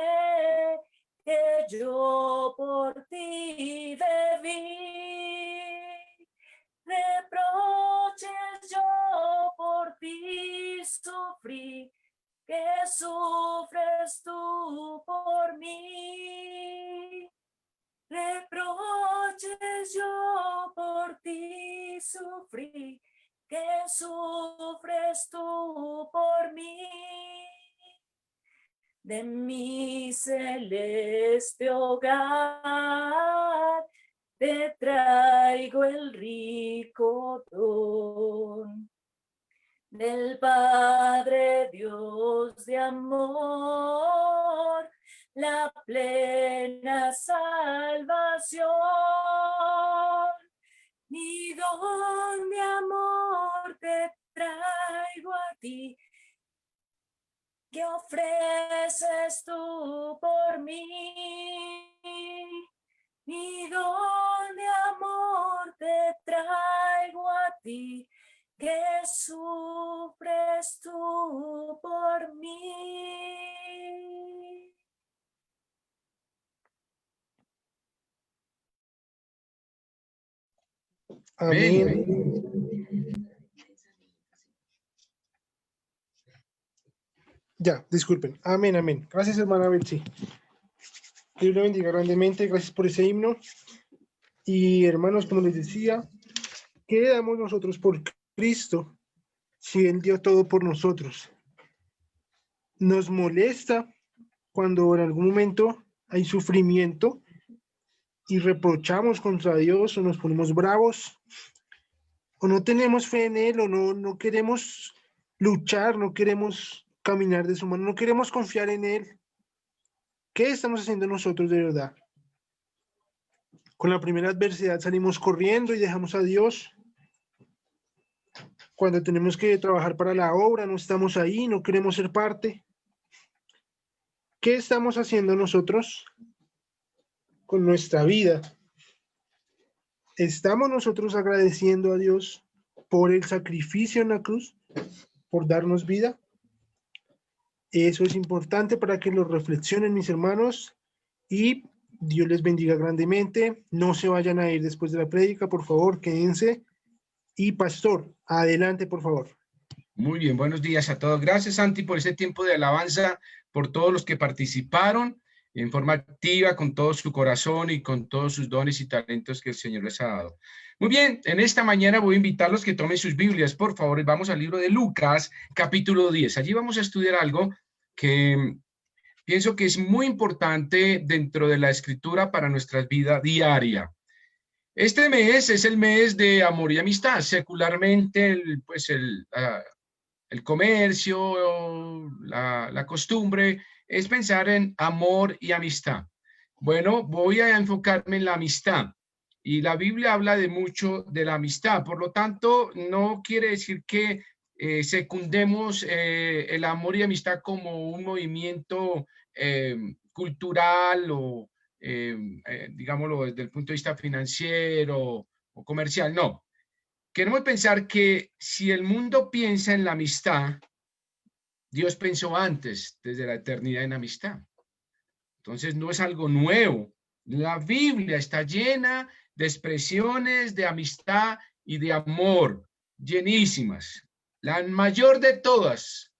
que yo por ti bebí. Reproches yo por ti sufrí, que sufres tú por mí. Reproches yo por ti sufrí, que sufres tú por mí. De mi celeste hogar te traigo el rico don del Padre Dios de amor, la plena salvación. Mi don de amor te traigo a ti, que ofreces tú por mí. Mi don de amor te traigo a ti, que sufres tú por mí. Amén. Ya, disculpen. Amén, amén. Gracias, hermana Betsy. Dios le bendiga grandemente. Gracias por ese himno. Y hermanos, como les decía, ¿qué damos nosotros por Cristo si Él dio todo por nosotros? Nos molesta cuando en algún momento hay sufrimiento y reprochamos contra Dios o nos ponemos bravos o no tenemos fe en Él o no queremos luchar, no queremos caminar de su mano, no queremos confiar en Él. ¿Qué estamos haciendo nosotros de verdad? Con la primera adversidad salimos corriendo y dejamos a Dios. Cuando tenemos que trabajar para la obra, no estamos ahí, no queremos ser parte. ¿Qué estamos haciendo nosotros con nuestra vida? ¿Estamos nosotros agradeciendo a Dios por el sacrificio en la cruz, por darnos vida? Eso es importante para que lo reflexionen, mis hermanos, y Dios les bendiga grandemente. No se vayan a ir después de la prédica, por favor, quédense. Y pastor, adelante, por favor. Muy bien, buenos días a todos. Gracias, Santi, por ese tiempo de alabanza, por todos los que participaron en forma activa, con todo su corazón y con todos sus dones y talentos que el Señor les ha dado. Muy bien, en esta mañana voy a invitarlos que tomen sus Biblias, por favor, y vamos al libro de Lucas, capítulo 10. Allí vamos a estudiar algo que pienso que es muy importante dentro de la Escritura para nuestra vida diaria. Este mes es el mes de amor y amistad. Secularmente, el comercio, la costumbre es pensar en amor y amistad. Bueno, voy a enfocarme en la amistad. Y la Biblia habla de mucho de la amistad. Por lo tanto, no quiere decir que secundemos el amor y amistad como un movimiento cultural o digámoslo, desde el punto de vista financiero o comercial, no. Queremos pensar que si el mundo piensa en la amistad, Dios pensó antes, desde la eternidad, en amistad. Entonces no es algo nuevo. La Biblia está llena de expresiones de amistad y de amor, llenísimas. La mayor de todas,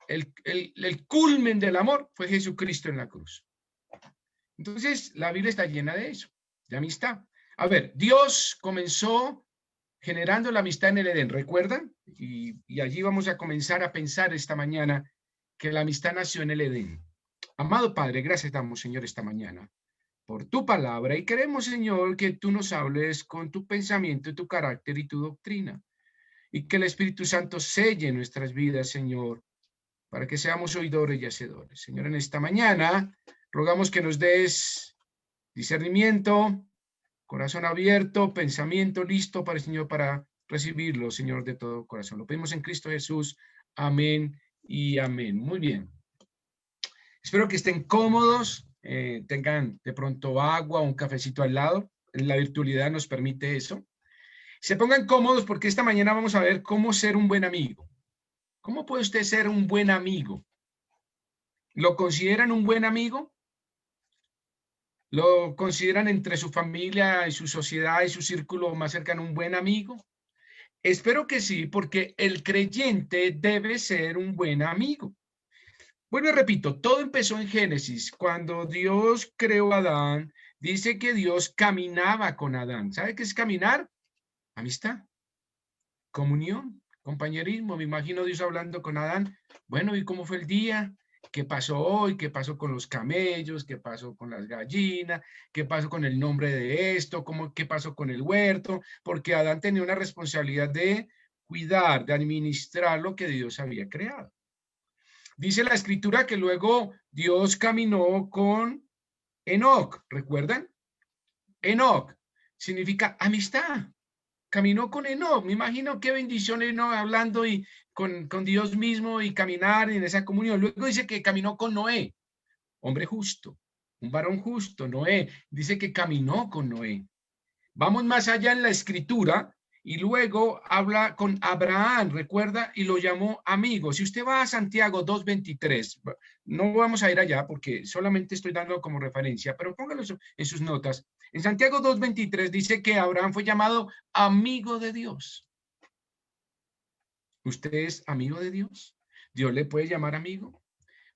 el culmen del amor fue Jesucristo en la cruz. Entonces la Biblia está llena de eso, de amistad. A ver, Dios comenzó generando la amistad en el Edén, ¿recuerdan? Y allí vamos a comenzar a pensar esta mañana que la amistad nació en el Edén. Amado Padre, gracias damos, Señor, esta mañana por tu palabra y queremos, Señor, que tú nos hables con tu pensamiento, tu carácter y tu doctrina y que el Espíritu Santo selle nuestras vidas, Señor, para que seamos oidores y hacedores. Señor, en esta mañana rogamos que nos des discernimiento, corazón abierto, pensamiento listo para el Señor, para recibirlo, Señor, de todo corazón. Lo pedimos en Cristo Jesús. Amén y amén. Muy bien. Espero que estén cómodos, tengan de pronto agua o un cafecito al lado. La virtualidad nos permite eso. Se pongan cómodos porque esta mañana vamos a ver cómo ser un buen amigo. ¿Cómo puede usted ser un buen amigo? ¿Lo consideran un buen amigo? ¿Lo consideran entre su familia y su sociedad y su círculo más cercano un buen amigo? Espero que sí, porque el creyente debe ser un buen amigo. Bueno, y repito, todo empezó en Génesis. Cuando Dios creó a Adán, dice que Dios caminaba con Adán. ¿Sabe qué es caminar? Amistad, comunión, compañerismo. Me imagino Dios hablando con Adán. Bueno, ¿y cómo fue el día? ¿Qué pasó hoy? ¿Qué pasó con los camellos? ¿Qué pasó con las gallinas? ¿Qué pasó con el nombre de esto? ¿Qué pasó con el huerto? Porque Adán tenía una responsabilidad de cuidar, de administrar lo que Dios había creado. Dice la escritura que luego Dios caminó con Enoc, ¿recuerdan? Enoc significa amistad. Caminó con Enoc. Me imagino qué bendición Enoc hablando y con Dios mismo y caminar en esa comunión. Luego dice que caminó con Noé, hombre justo, un varón justo, Noé. Dice que caminó con Noé. Vamos más allá en la escritura y luego habla con Abraham, recuerda, y lo llamó amigo. Si usted va a Santiago 2:23, no vamos a ir allá porque solamente estoy dando como referencia, pero póngalo en sus notas. En Santiago 2:23 dice que Abraham fue llamado amigo de Dios. ¿Usted es amigo de Dios? ¿Dios le puede llamar amigo?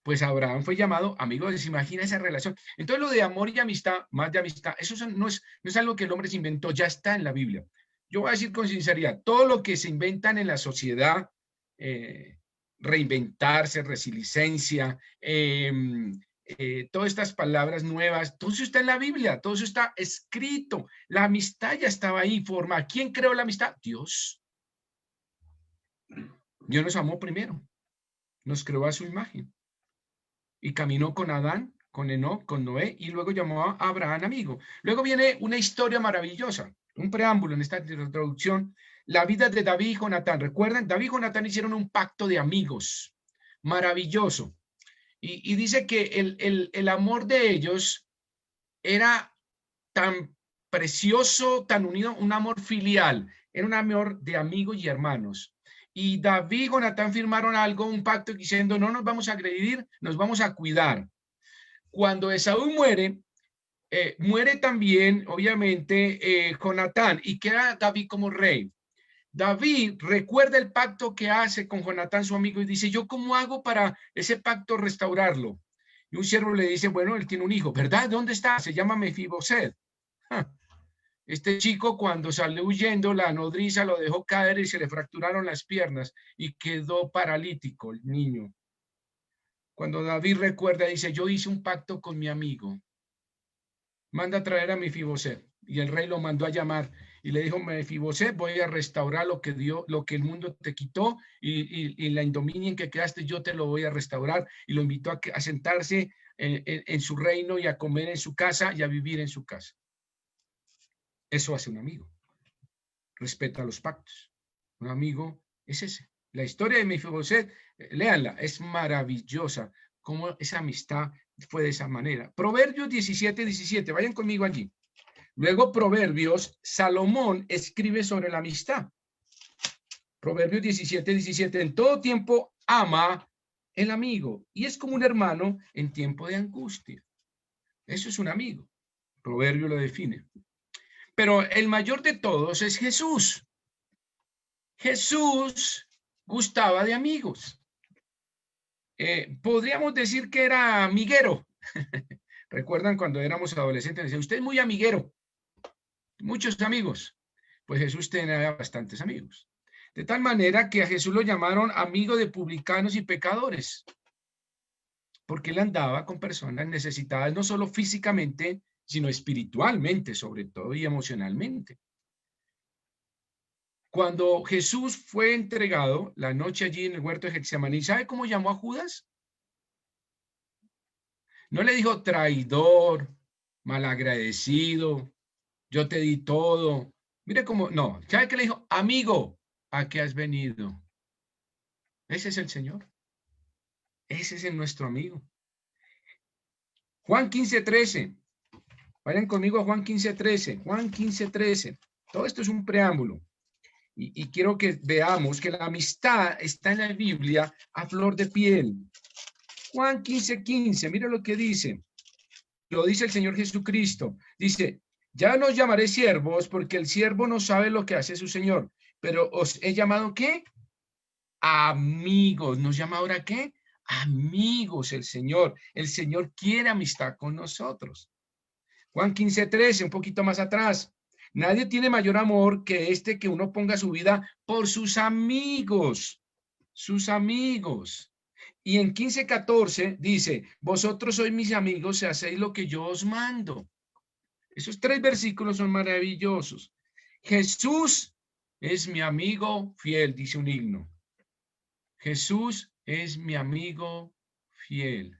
Pues Abraham fue llamado amigo de Dios. Imagina esa relación. Entonces lo de amor y amistad, más de amistad, eso no es algo que el hombre se inventó, ya está en la Biblia. Yo voy a decir con sinceridad, todo lo que se inventan en la sociedad, reinventarse, resiliencia, todas estas palabras nuevas, todo eso está en la Biblia, todo eso está escrito. La amistad ya estaba ahí, formada. ¿Quién creó la amistad? Dios. Dios nos amó primero, nos creó a su imagen y caminó con Adán, con Enoc, con Noé y luego llamó a Abraham amigo. Luego viene una historia maravillosa, un preámbulo en esta introducción, la vida de David y Jonatán. ¿Recuerdan? David y Jonatán hicieron un pacto de amigos maravilloso y dice que el amor de ellos era tan precioso, tan unido, un amor filial, era un amor de amigos y hermanos. Y David y Jonatán firmaron algo, un pacto diciendo, no nos vamos a agredir, nos vamos a cuidar. Cuando Esaú muere, muere también, obviamente, Jonatán, y queda David como rey. David recuerda el pacto que hace con Jonatán, su amigo, y dice, ¿yo cómo hago para ese pacto restaurarlo? Y un siervo le dice, bueno, él tiene un hijo, ¿verdad? ¿Dónde está? Se llama Mefiboset. Este chico cuando salió huyendo, la nodriza lo dejó caer y se le fracturaron las piernas y quedó paralítico el niño. Cuando David recuerda, dice, yo hice un pacto con mi amigo. Manda a traer a Mefiboset. Y el rey lo mandó a llamar y le dijo, Mefiboset, voy a restaurar lo que el mundo te quitó y la indominia en que quedaste, yo te lo voy a restaurar. Y lo invitó a sentarse en su reino y a comer en su casa y a vivir en su casa. Eso hace un amigo. Respeta los pactos. Un amigo es ese. La historia de Mefiboset, léanla, es maravillosa. Cómo esa amistad fue de esa manera. Proverbios 17:17, vayan conmigo allí. Luego Proverbios, Salomón escribe sobre la amistad. Proverbios 17:17, en todo tiempo ama el amigo y es como un hermano en tiempo de angustia. Eso es un amigo. Proverbio lo define. Pero el mayor de todos es Jesús. Jesús gustaba de amigos. Podríamos decir que era amiguero. ¿Recuerdan cuando éramos adolescentes? Decían, usted es muy amiguero. Muchos amigos. Pues Jesús tenía bastantes amigos. De tal manera que a Jesús lo llamaron amigo de publicanos y pecadores. Porque él andaba con personas necesitadas, no solo físicamente, sino espiritualmente, sobre todo, y emocionalmente. Cuando Jesús fue entregado la noche allí en el huerto de Getsemaní, ¿sabe cómo llamó a Judas? No le dijo traidor, malagradecido, yo te di todo. Mire cómo, no, ¿sabe qué le dijo? Amigo, ¿a qué has venido? Ese es el Señor. Ese es nuestro amigo. Juan 15:13. Vayan conmigo a Juan 15:13. Juan 15:13. Todo esto es un preámbulo. Y quiero que veamos que la amistad está en la Biblia a flor de piel. Juan 15:15. Mira lo que dice. Lo dice el Señor Jesucristo. Dice, ya no os llamaré siervos porque el siervo no sabe lo que hace su Señor. Pero os he llamado, ¿qué? Amigos. ¿Nos llama ahora qué? Amigos el Señor. El Señor quiere amistad con nosotros. Juan 15:13, un poquito más atrás. Nadie tiene mayor amor que este que uno ponga su vida por sus amigos. Sus amigos. Y en 15:14 dice, vosotros sois mis amigos si hacéis lo que yo os mando. Esos 3 versículos son maravillosos. Jesús es mi amigo fiel, dice un himno. Jesús es mi amigo fiel.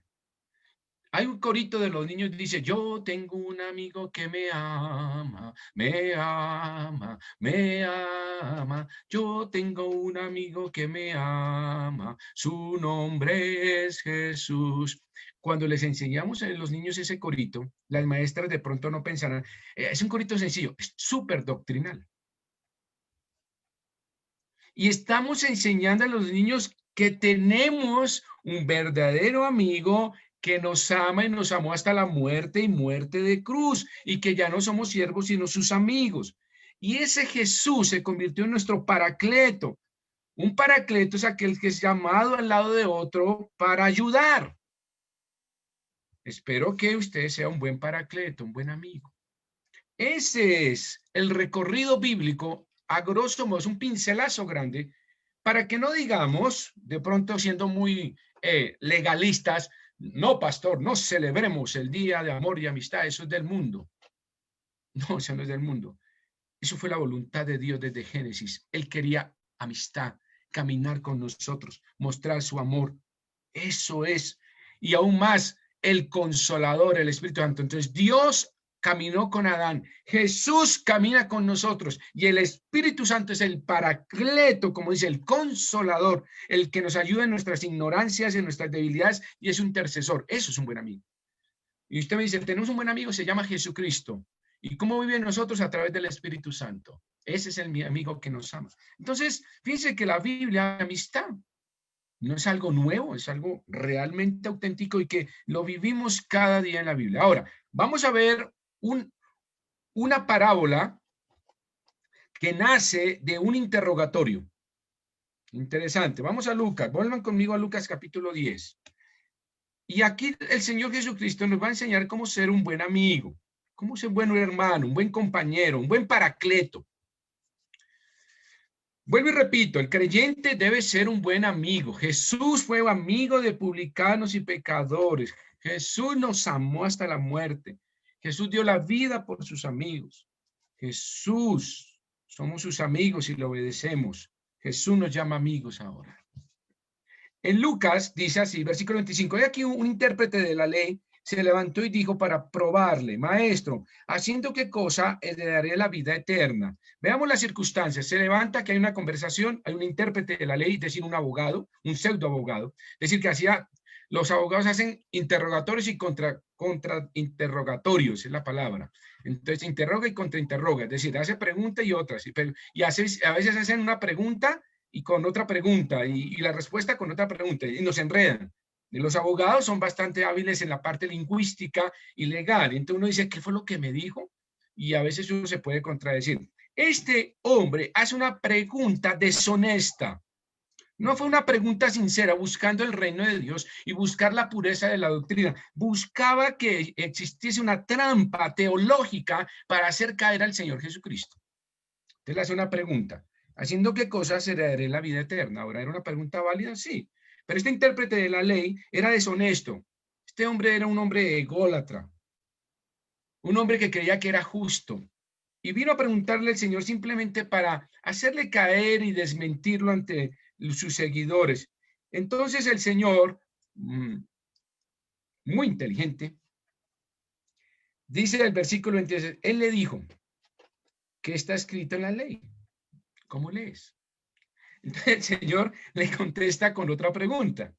Hay un corito de los niños que dice, yo tengo un amigo que me ama, me ama, me ama. Yo tengo un amigo que me ama, su nombre es Jesús. Cuando les enseñamos a los niños ese corito, las maestras de pronto no pensarán, es un corito sencillo, es súper doctrinal. Y estamos enseñando a los niños que tenemos un verdadero amigo que nos ama y nos amó hasta la muerte y muerte de cruz, y que ya no somos siervos sino sus amigos. Y ese Jesús se convirtió en nuestro paracleto. Un paracleto es aquel que es llamado al lado de otro para ayudar. Espero que usted sea un buen paracleto, un buen amigo. Ese es el recorrido bíblico, a grosso modo, es un pincelazo grande, para que no digamos, de pronto siendo muy legalistas, no, pastor, no celebremos el día de amor y amistad, eso es del mundo. No, eso no es del mundo. Eso fue la voluntad de Dios desde Génesis. Él quería amistad, caminar con nosotros, mostrar su amor. Eso es. Y aún más, el Consolador, el Espíritu Santo. Entonces, Dios caminó con Adán, Jesús camina con nosotros y el Espíritu Santo es el paracleto, como dice, el consolador, el que nos ayuda en nuestras ignorancias, en nuestras debilidades y es un intercesor. Eso es un buen amigo. Y usted me dice, tenemos un buen amigo, se llama Jesucristo. ¿Y cómo vive en nosotros? A través del Espíritu Santo. Ese es mi amigo que nos ama. Entonces, fíjense que la Biblia, amistad, no es algo nuevo, es algo realmente auténtico y que lo vivimos cada día en la Biblia. Ahora, vamos a ver una parábola que nace de un interrogatorio. Interesante. Vamos a Lucas. Vuelvan conmigo a Lucas capítulo 10. Y aquí el Señor Jesucristo nos va a enseñar cómo ser un buen amigo, cómo ser un buen hermano, un buen compañero, un buen paracleto. Vuelvo y repito, el creyente debe ser un buen amigo. Jesús fue amigo de publicanos y pecadores. Jesús nos amó hasta la muerte. Jesús dio la vida por sus amigos. Jesús, somos sus amigos y le obedecemos. Jesús nos llama amigos ahora. En Lucas dice así, versículo 25, hay aquí un intérprete de la ley se levantó y dijo para probarle, maestro, ¿haciendo qué cosa heredaré la vida eterna? Veamos las circunstancias. Se levanta que hay una conversación, hay un intérprete de la ley, es decir, un abogado, un pseudo abogado, es decir, que hacía los abogados hacen interrogatorios y contrainterrogatorios, es la palabra. Entonces, interroga y contrainterroga, es decir, hace pregunta y otras. Y a veces hacen una pregunta y con otra pregunta, y la respuesta con otra pregunta, y nos enredan. Y los abogados son bastante hábiles en la parte lingüística y legal. Entonces uno dice, ¿qué fue lo que me dijo? Y a veces uno se puede contradecir. Este hombre hace una pregunta deshonesta. No fue una pregunta sincera, buscando el reino de Dios y buscar la pureza de la doctrina. Buscaba que existiese una trampa teológica para hacer caer al Señor Jesucristo. Entonces le hace una pregunta. ¿Haciendo qué cosas heredaré la vida eterna? Ahora, ¿era una pregunta válida? Sí. Pero este intérprete de la ley era deshonesto. Este hombre era un hombre ególatra. Un hombre que creía que era justo. Y vino a preguntarle al Señor simplemente para hacerle caer y desmentirlo ante sus seguidores. Entonces el Señor, muy inteligente, dice el versículo 26, él le dijo, ¿qué está escrito en la ley? ¿Cómo lees? Entonces el Señor le contesta con otra pregunta.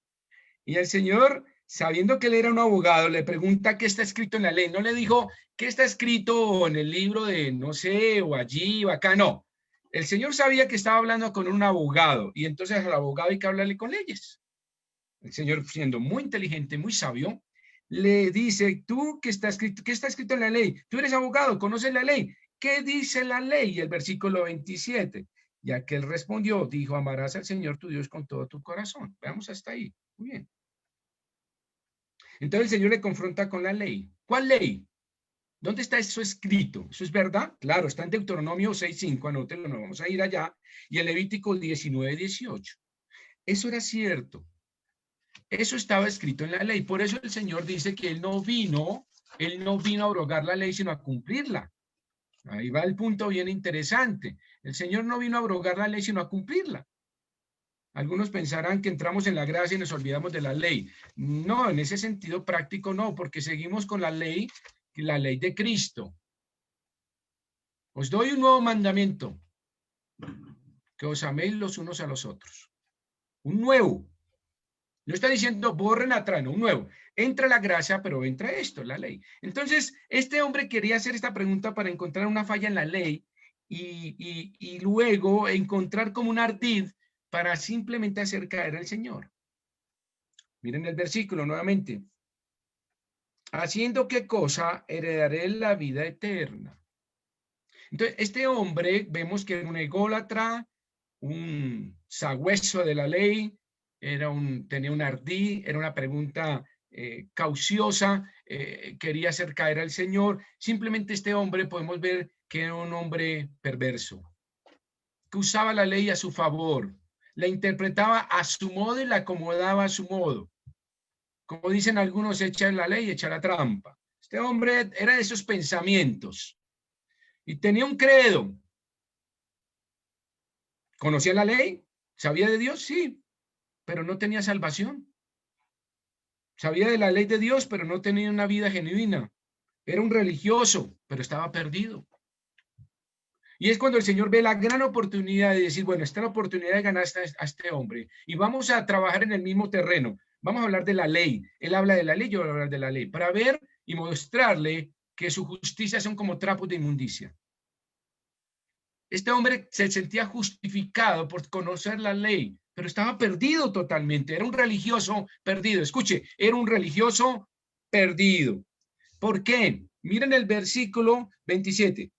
Y el Señor, sabiendo que él era un abogado, le pregunta qué está escrito en la ley. No le dijo qué está escrito en el libro de no sé, o allí o acá, no. El Señor sabía que estaba hablando con un abogado y entonces al abogado hay que hablarle con leyes. El Señor, siendo muy inteligente, muy sabio, le dice, ¿tú qué está escrito en la ley? Tú eres abogado, conoces la ley. ¿Qué dice la ley? El versículo 27. Y aquel respondió, dijo, amarás al Señor tu Dios con todo tu corazón. Veamos hasta ahí. Muy bien. Entonces el Señor le confronta con la ley. ¿Cuál ley? ¿Dónde está eso escrito? ¿Eso es verdad? Claro, está en Deuteronomio 6:5, anótenlo, no vamos a ir allá. Y en Levítico 19:18. Eso era cierto. Eso estaba escrito en la ley. Por eso el Señor dice que Él no vino a abrogar la ley, sino a cumplirla. Ahí va el punto bien interesante. El Señor no vino a abrogar la ley, sino a cumplirla. Algunos pensarán que entramos en la gracia y nos olvidamos de la ley. No, en ese sentido práctico no, porque seguimos con la ley de Cristo. Os doy un nuevo mandamiento, que os améis los unos a los otros. Un nuevo. No está diciendo borren atrás, no, un nuevo. Entra la gracia, pero entra esto, la ley. Entonces, este hombre quería hacer esta pregunta para encontrar una falla en la ley y luego encontrar como un ardid para simplemente hacer caer al Señor. Miren el versículo nuevamente. ¿Haciendo qué cosa? Heredaré la vida eterna. Entonces, este hombre, vemos que era un ególatra, un sagüeso de la ley, tenía un ardí, era una pregunta cauciosa, quería hacer caer al Señor. Simplemente este hombre podemos ver que era un hombre perverso, que usaba la ley a su favor, la interpretaba a su modo y la acomodaba a su modo. Como dicen algunos, echa la ley, echa la trampa. Este hombre era de esos pensamientos y tenía un credo. ¿Conocía la ley? ¿Sabía de Dios? Sí, pero no tenía salvación. Sabía de la ley de Dios, pero no tenía una vida genuina. Era un religioso, pero estaba perdido. Y es cuando el Señor ve la gran oportunidad de decir, bueno, esta es la oportunidad de ganar a este hombre y vamos a trabajar en el mismo terreno. Vamos a hablar de la ley. Él habla de la ley, yo voy a hablar de la ley, para ver y mostrarle que su justicia son como trapos de inmundicia. Este hombre se sentía justificado por conocer la ley, pero estaba perdido totalmente. Era un religioso perdido. Escuche, era un religioso perdido. ¿Por qué? Miren el versículo 27.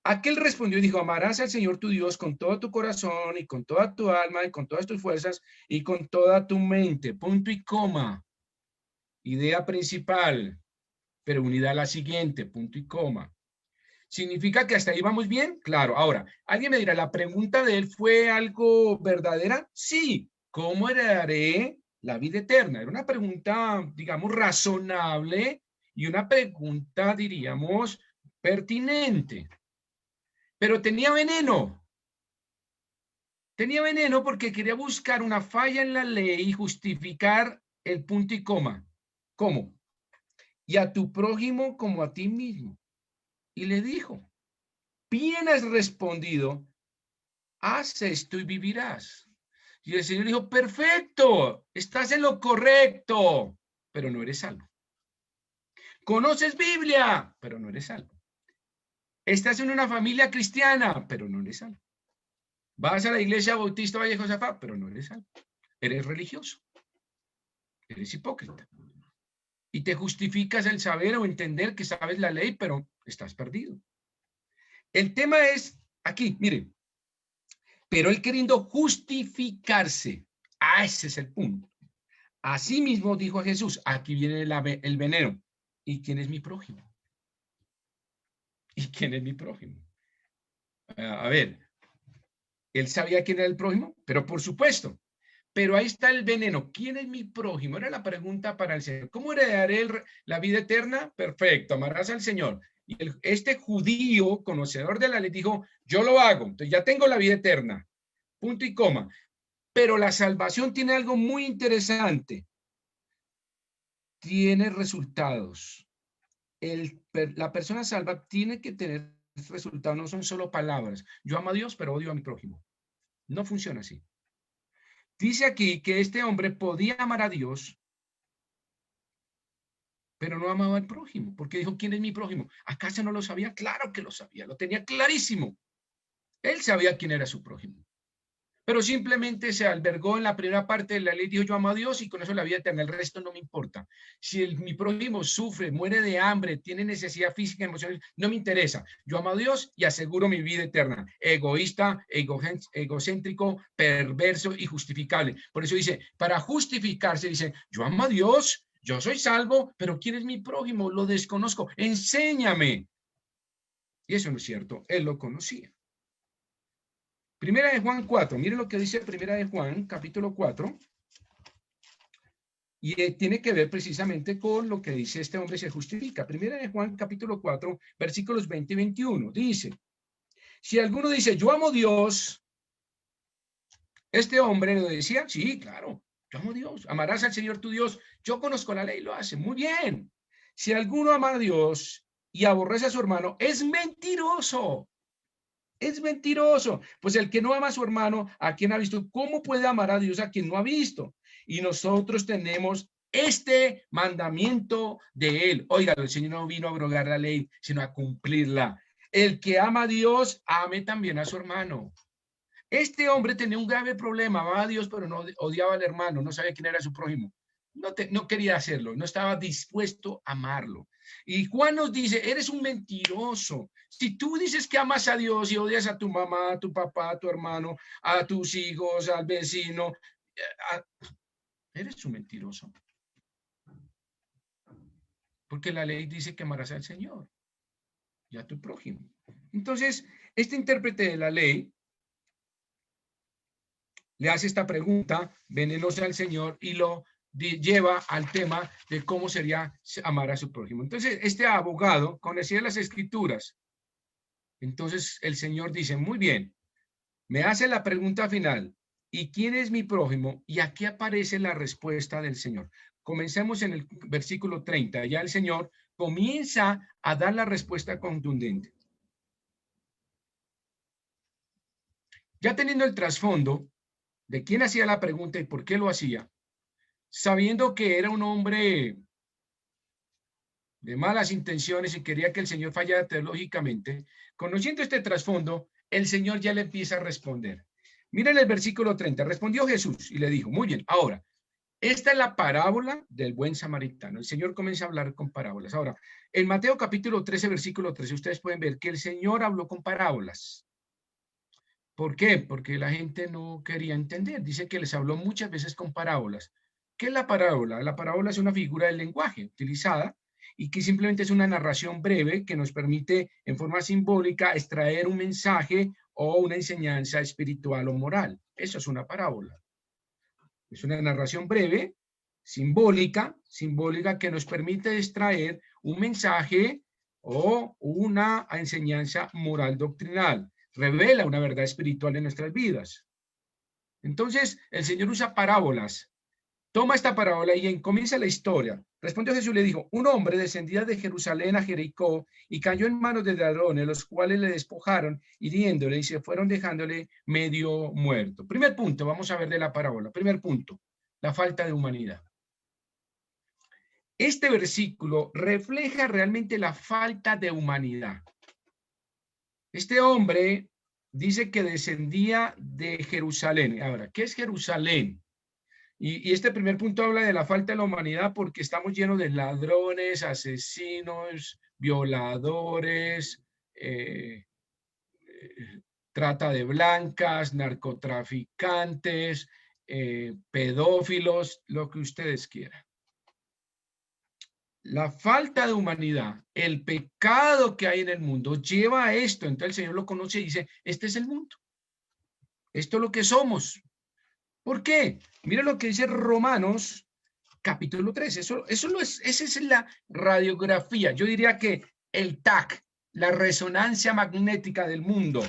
Aquel respondió y dijo, amarás al Señor tu Dios con todo tu corazón y con toda tu alma y con todas tus fuerzas y con toda tu mente. Punto y coma. Idea principal, pero unida a la siguiente, punto y coma. ¿Significa que hasta ahí vamos bien? Claro. Ahora, alguien me dirá, ¿la pregunta de él fue algo verdadera? Sí. ¿Cómo heredaré la vida eterna? Era una pregunta, digamos, razonable y una pregunta, diríamos, pertinente. Pero tenía veneno. Tenía veneno porque quería buscar una falla en la ley y justificar el punto y coma. ¿Cómo? Y a tu prójimo como a ti mismo. Y le dijo, bien has respondido, haz esto y vivirás. Y el Señor dijo, perfecto, estás en lo correcto, pero no eres salvo. Conoces Biblia, pero no eres salvo. Estás en una familia cristiana, pero no eres salvo. Vas a la iglesia Bautista Valle Josafat, pero no eres salvo. Eres religioso. Eres hipócrita. Y te justificas el saber o entender que sabes la ley, pero estás perdido. El tema es aquí, miren. Pero él queriendo justificarse. Ese es el punto. Así mismo dijo a Jesús, aquí viene el veneno. ¿Y quién es mi prójimo? ¿Y quién es mi prójimo? A ver, él sabía quién era el prójimo, pero por supuesto. Pero ahí está el veneno. ¿Quién es mi prójimo? Era la pregunta para el Señor. ¿Cómo heredaré la vida eterna? Perfecto, amarás al Señor. Y este judío, conocedor de la ley, dijo, yo lo hago, entonces ya tengo la vida eterna. Punto y coma. Pero la salvación tiene algo muy interesante. Tiene resultados. La persona salva tiene que tener resultados, no son solo palabras. Yo amo a Dios, pero odio a mi prójimo. No funciona así. Dice aquí que este hombre podía amar a Dios, pero no amaba al prójimo, porque dijo, ¿quién es mi prójimo? ¿Acaso no lo sabía? Claro que lo sabía, lo tenía clarísimo. Él sabía quién era su prójimo. Pero simplemente se albergó en la primera parte de la ley, dijo, yo amo a Dios y con eso la vida eterna, el resto no me importa. Si mi prójimo sufre, muere de hambre, tiene necesidad física, emocional, no me interesa. Yo amo a Dios y aseguro mi vida eterna. Egoísta, egocéntrico, perverso y justificable. Por eso dice, para justificarse, dice, yo amo a Dios, yo soy salvo, pero ¿quién es mi prójimo? Lo desconozco, enséñame. Y eso no es cierto, él lo conocía. Primera de Juan 4, miren lo que dice Primera de Juan, capítulo 4, y tiene que ver precisamente con lo que dice este hombre se justifica. Primera de Juan, capítulo 4, versículos 20 y 21, dice, si alguno dice, yo amo a Dios, este hombre lo decía, sí, claro, yo amo a Dios, amarás al Señor tu Dios, yo conozco la ley, lo hace, muy bien. Si alguno ama a Dios y aborrece a su hermano, es mentiroso. Es mentiroso. Pues el que no ama a su hermano, a quien ha visto, ¿cómo puede amar a Dios a quien no ha visto? Y nosotros tenemos este mandamiento de él. Oiga, el Señor no vino a abrogar la ley, sino a cumplirla. El que ama a Dios, ame también a su hermano. Este hombre tenía un grave problema, amaba a Dios, pero no odiaba al hermano, no sabía quién era su prójimo. No quería hacerlo, no estaba dispuesto a amarlo. Y Juan nos dice, eres un mentiroso. Si tú dices que amas a Dios y odias a tu mamá, a tu papá, a tu hermano, a tus hijos, al vecino, eres un mentiroso. Porque la ley dice que amarás al Señor y a tu prójimo. Entonces, este intérprete de la ley le hace esta pregunta venenosa al Señor y lo lleva al tema de cómo sería amar a su prójimo. Entonces, este abogado conocía las escrituras. Entonces, el Señor dice, muy bien, me hace la pregunta final, ¿y quién es mi prójimo? Y aquí aparece la respuesta del Señor. Comencemos en el versículo 30. Ya el Señor comienza a dar la respuesta contundente. Ya teniendo el trasfondo de quién hacía la pregunta y por qué lo hacía, sabiendo que era un hombre de malas intenciones y quería que el Señor fallara teológicamente, conociendo este trasfondo, el Señor ya le empieza a responder. Miren el versículo 30. Respondió Jesús y le dijo, muy bien, ahora, esta es la parábola del buen samaritano. El Señor comienza a hablar con parábolas. Ahora, en Mateo capítulo 13, versículo 13, ustedes pueden ver que el Señor habló con parábolas. ¿Por qué? Porque la gente no quería entender. Dice que les habló muchas veces con parábolas. ¿Qué es la parábola? La parábola es una figura del lenguaje utilizada y que simplemente es una narración breve que nos permite en forma simbólica extraer un mensaje o una enseñanza espiritual o moral. Eso es una parábola. Es una narración breve, simbólica que nos permite extraer un mensaje o una enseñanza moral doctrinal. Revela una verdad espiritual en nuestras vidas. Entonces, el Señor usa parábolas toma esta parábola y comienza la historia. Respondió Jesús y le dijo, un hombre descendía de Jerusalén a Jericó y cayó en manos de ladrones, los cuales le despojaron, hiriéndole y se fueron dejándole medio muerto. Primer punto, vamos a ver de la parábola. Primer punto, la falta de humanidad. Este versículo refleja realmente la falta de humanidad. Este hombre dice que descendía de Jerusalén. Ahora, ¿qué es Jerusalén? Y este primer punto habla de la falta de la humanidad porque estamos llenos de ladrones, asesinos, violadores, trata de blancas, narcotraficantes, pedófilos, lo que ustedes quieran. La falta de humanidad, el pecado que hay en el mundo lleva a esto. Entonces el Señor lo conoce y dice, este es el mundo. Esto es lo que somos. ¿Por qué? Mira lo que dice Romanos capítulo 3. Esa es la radiografía. Yo diría que el TAC, la resonancia magnética del mundo,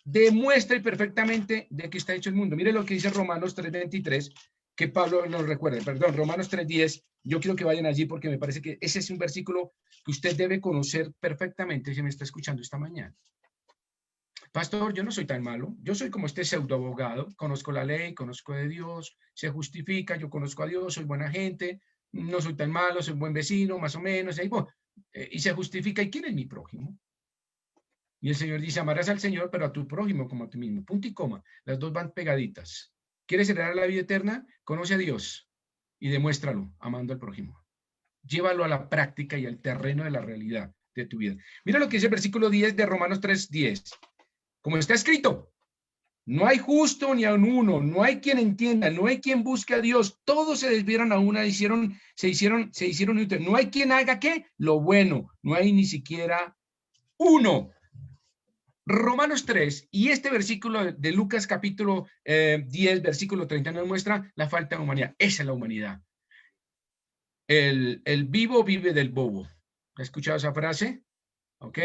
demuestra perfectamente de qué está hecho el mundo. Mire lo que dice Romanos 3:23, que Pablo nos recuerde. Perdón, Romanos 3:10. Yo quiero que vayan allí porque me parece que ese es un versículo que usted debe conocer perfectamente si me está escuchando esta mañana. Pastor, yo no soy tan malo, yo soy como este pseudoabogado, conozco la ley, conozco de Dios, se justifica, yo conozco a Dios, soy buena gente, no soy tan malo, soy buen vecino, más o menos, y se justifica. ¿Y quién es mi prójimo? Y el Señor dice, amarás al Señor, pero a tu prójimo como a ti mismo, punto y coma, las dos van pegaditas. ¿Quieres heredar la vida eterna? Conoce a Dios y demuéstralo amando al prójimo. Llévalo a la práctica y al terreno de la realidad de tu vida. Mira lo que dice el versículo 10 de Romanos 3:10. Como está escrito, no hay justo ni aun uno, no hay quien entienda, no hay quien busque a Dios, todos se desviaron a una, se hicieron inútiles. No hay quien haga ¿qué? Lo bueno, no hay ni siquiera uno. Romanos 3 y este versículo de Lucas capítulo 10, versículo 30 nos muestra la falta de humanidad. Esa es la humanidad. El vivo vive del bobo. ¿Has escuchado esa frase? ¿Ok?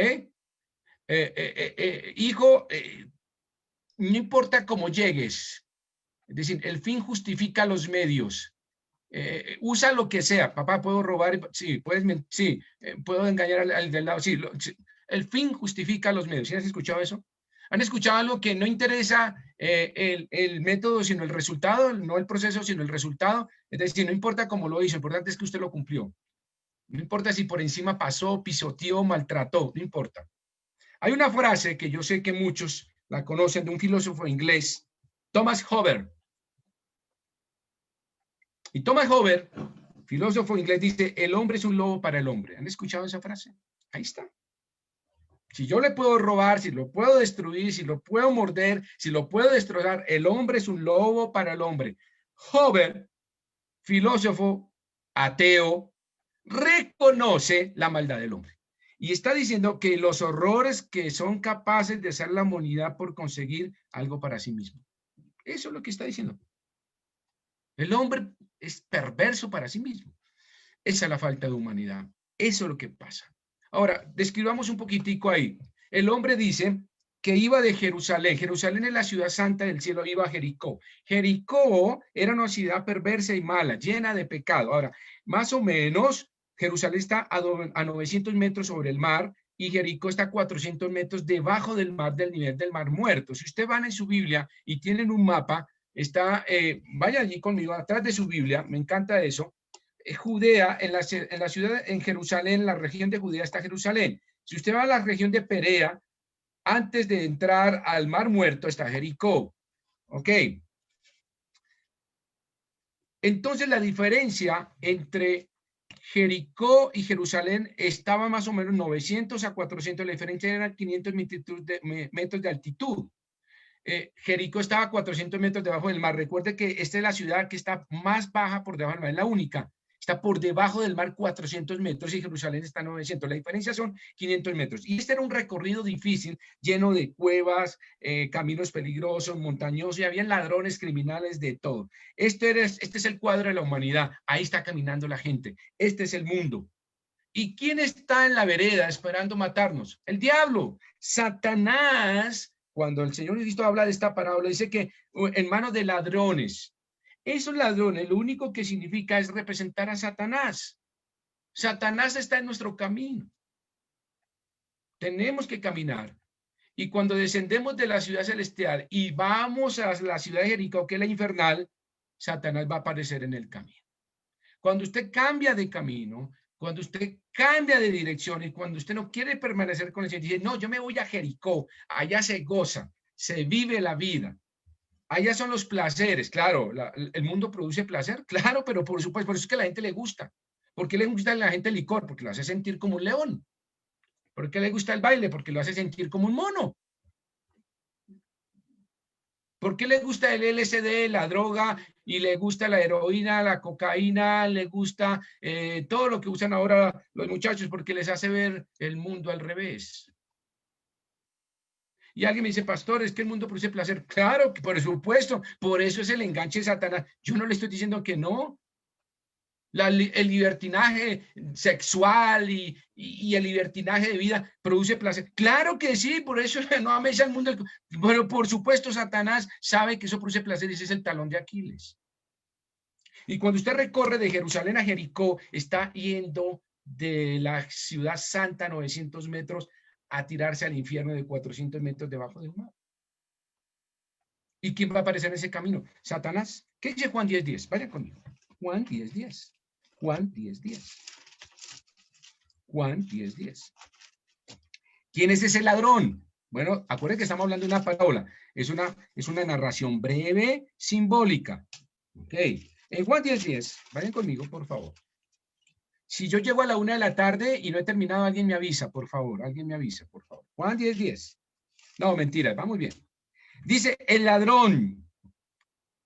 Hijo, no importa cómo llegues, es decir, el fin justifica los medios. Usa lo que sea. Papá, ¿puedo robar? Sí, sí, puedo engañar al del lado. Sí, el fin justifica los medios. ¿Sí has escuchado eso? ¿Han escuchado algo que no interesa el método, sino el resultado? No el proceso, sino el resultado. Es decir, no importa cómo lo hizo, lo importante es que usted lo cumplió. No importa si por encima pasó, pisoteó, maltrató, no importa. Hay una frase que yo sé que muchos la conocen de un filósofo inglés, Thomas Hobbes. Y Thomas Hobbes, filósofo inglés, dice, el hombre es un lobo para el hombre. ¿Han escuchado esa frase? Ahí está. Si yo le puedo robar, si lo puedo destruir, si lo puedo morder, si lo puedo destrozar, el hombre es un lobo para el hombre. Hobbes, filósofo ateo, reconoce la maldad del hombre. Y está diciendo que los horrores que son capaces de hacer la humanidad por conseguir algo para sí mismo. Eso es lo que está diciendo. El hombre es perverso para sí mismo. Esa es la falta de humanidad. Eso es lo que pasa. Ahora, describamos un poquitico ahí. El hombre dice que iba de Jerusalén. Jerusalén es la ciudad santa del cielo, iba a Jericó. Jericó era una ciudad perversa y mala, llena de pecado. Ahora, más o menos, Jerusalén está a 900 metros sobre el mar y Jericó está a 400 metros debajo del mar, del nivel del mar Muerto. Si usted van en su Biblia y tienen un mapa, vaya allí conmigo, atrás de su Biblia, me encanta eso. Judea, en la ciudad, en Jerusalén, la región de Judea está Jerusalén. Si usted va a la región de Perea, antes de entrar al mar Muerto está Jericó. ¿Ok? Entonces la diferencia entre Jericó y Jerusalén estaba más o menos 900 a 400, la diferencia era 500 metros de altitud. Jericó estaba a 400 metros debajo del mar. Recuerde que esta es la ciudad que está más baja por debajo del mar, es la única. Está por debajo del mar 400 metros y Jerusalén está a 900. La diferencia son 500 metros. Y este era un recorrido difícil, lleno de cuevas, caminos peligrosos, montañosos, y había ladrones, criminales, de todo. Este es el cuadro de la humanidad. Ahí está caminando la gente. Este es el mundo. ¿Y quién está en la vereda esperando matarnos? El diablo, Satanás. Cuando el Señor Jesucristo habla de esta parábola, dice que en manos de ladrones, Esos ladrones lo único que significa es representar a Satanás. Satanás está en nuestro camino. Tenemos que caminar. Y cuando descendemos de la ciudad celestial y vamos a la ciudad de Jericó, que es la infernal, Satanás va a aparecer en el camino. Cuando usted cambia de camino, cuando usted cambia de dirección y cuando usted no quiere permanecer con el Señor, dice, no, yo me voy a Jericó, allá se goza, se vive la vida. Allá son los placeres, claro, el mundo produce placer, claro, pero por supuesto, por eso es que a la gente le gusta. ¿Por qué le gusta a la gente el licor? Porque lo hace sentir como un león. ¿Por qué le gusta el baile? Porque lo hace sentir como un mono. ¿Por qué le gusta el LSD, la droga, y le gusta la heroína, la cocaína, le gusta todo lo que usan ahora los muchachos? Porque les hace ver el mundo al revés. Y alguien me dice, pastor, es que el mundo produce placer. Claro, por supuesto, por eso es el enganche de Satanás. Yo no le estoy diciendo que no. El libertinaje sexual y el libertinaje de vida produce placer. Claro que sí, por eso no ames al mundo. Pero por supuesto, Satanás sabe que eso produce placer y ese es el talón de Aquiles. Y cuando usted recorre de Jerusalén a Jericó, está yendo de la ciudad santa 900 metros a tirarse al infierno de 400 metros debajo del mar. ¿Y quién va a aparecer en ese camino? Satanás. ¿Qué dice Juan 10:10? Vayan conmigo. Juan 10:10. Juan 10:10. Juan 10:10. ¿Quién es ese ladrón? Bueno, acuérdense que estamos hablando de una parábola. Es una narración breve, simbólica. Ok. En Juan 10:10, vayan conmigo, por favor. Si yo llego a la 1 de la tarde y no he terminado, alguien me avisa, por favor. Alguien me avisa, por favor. Juan 10:10. No, mentira, va muy bien. Dice, el ladrón.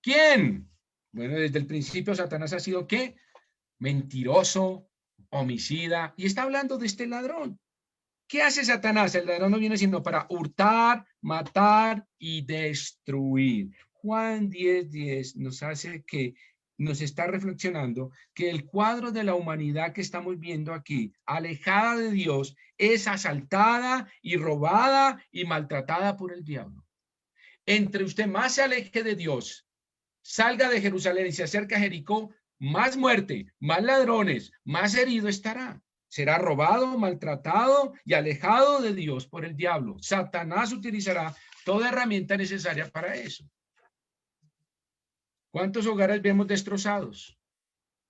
¿Quién? Bueno, desde el principio Satanás ha sido, ¿qué? Mentiroso, homicida. Y está hablando de este ladrón. ¿Qué hace Satanás? El ladrón no viene sino para hurtar, matar y destruir. Juan 10:10 nos hace que nos está reflexionando que el cuadro de la humanidad que estamos viendo aquí, alejada de Dios, es asaltada y robada y maltratada por el diablo. Entre usted más se aleje de Dios, salga de Jerusalén y se acerca a Jericó, más muerte, más ladrones, más herido estará. Será robado, maltratado y alejado de Dios por el diablo. Satanás utilizará toda herramienta necesaria para eso. ¿Cuántos hogares vemos destrozados?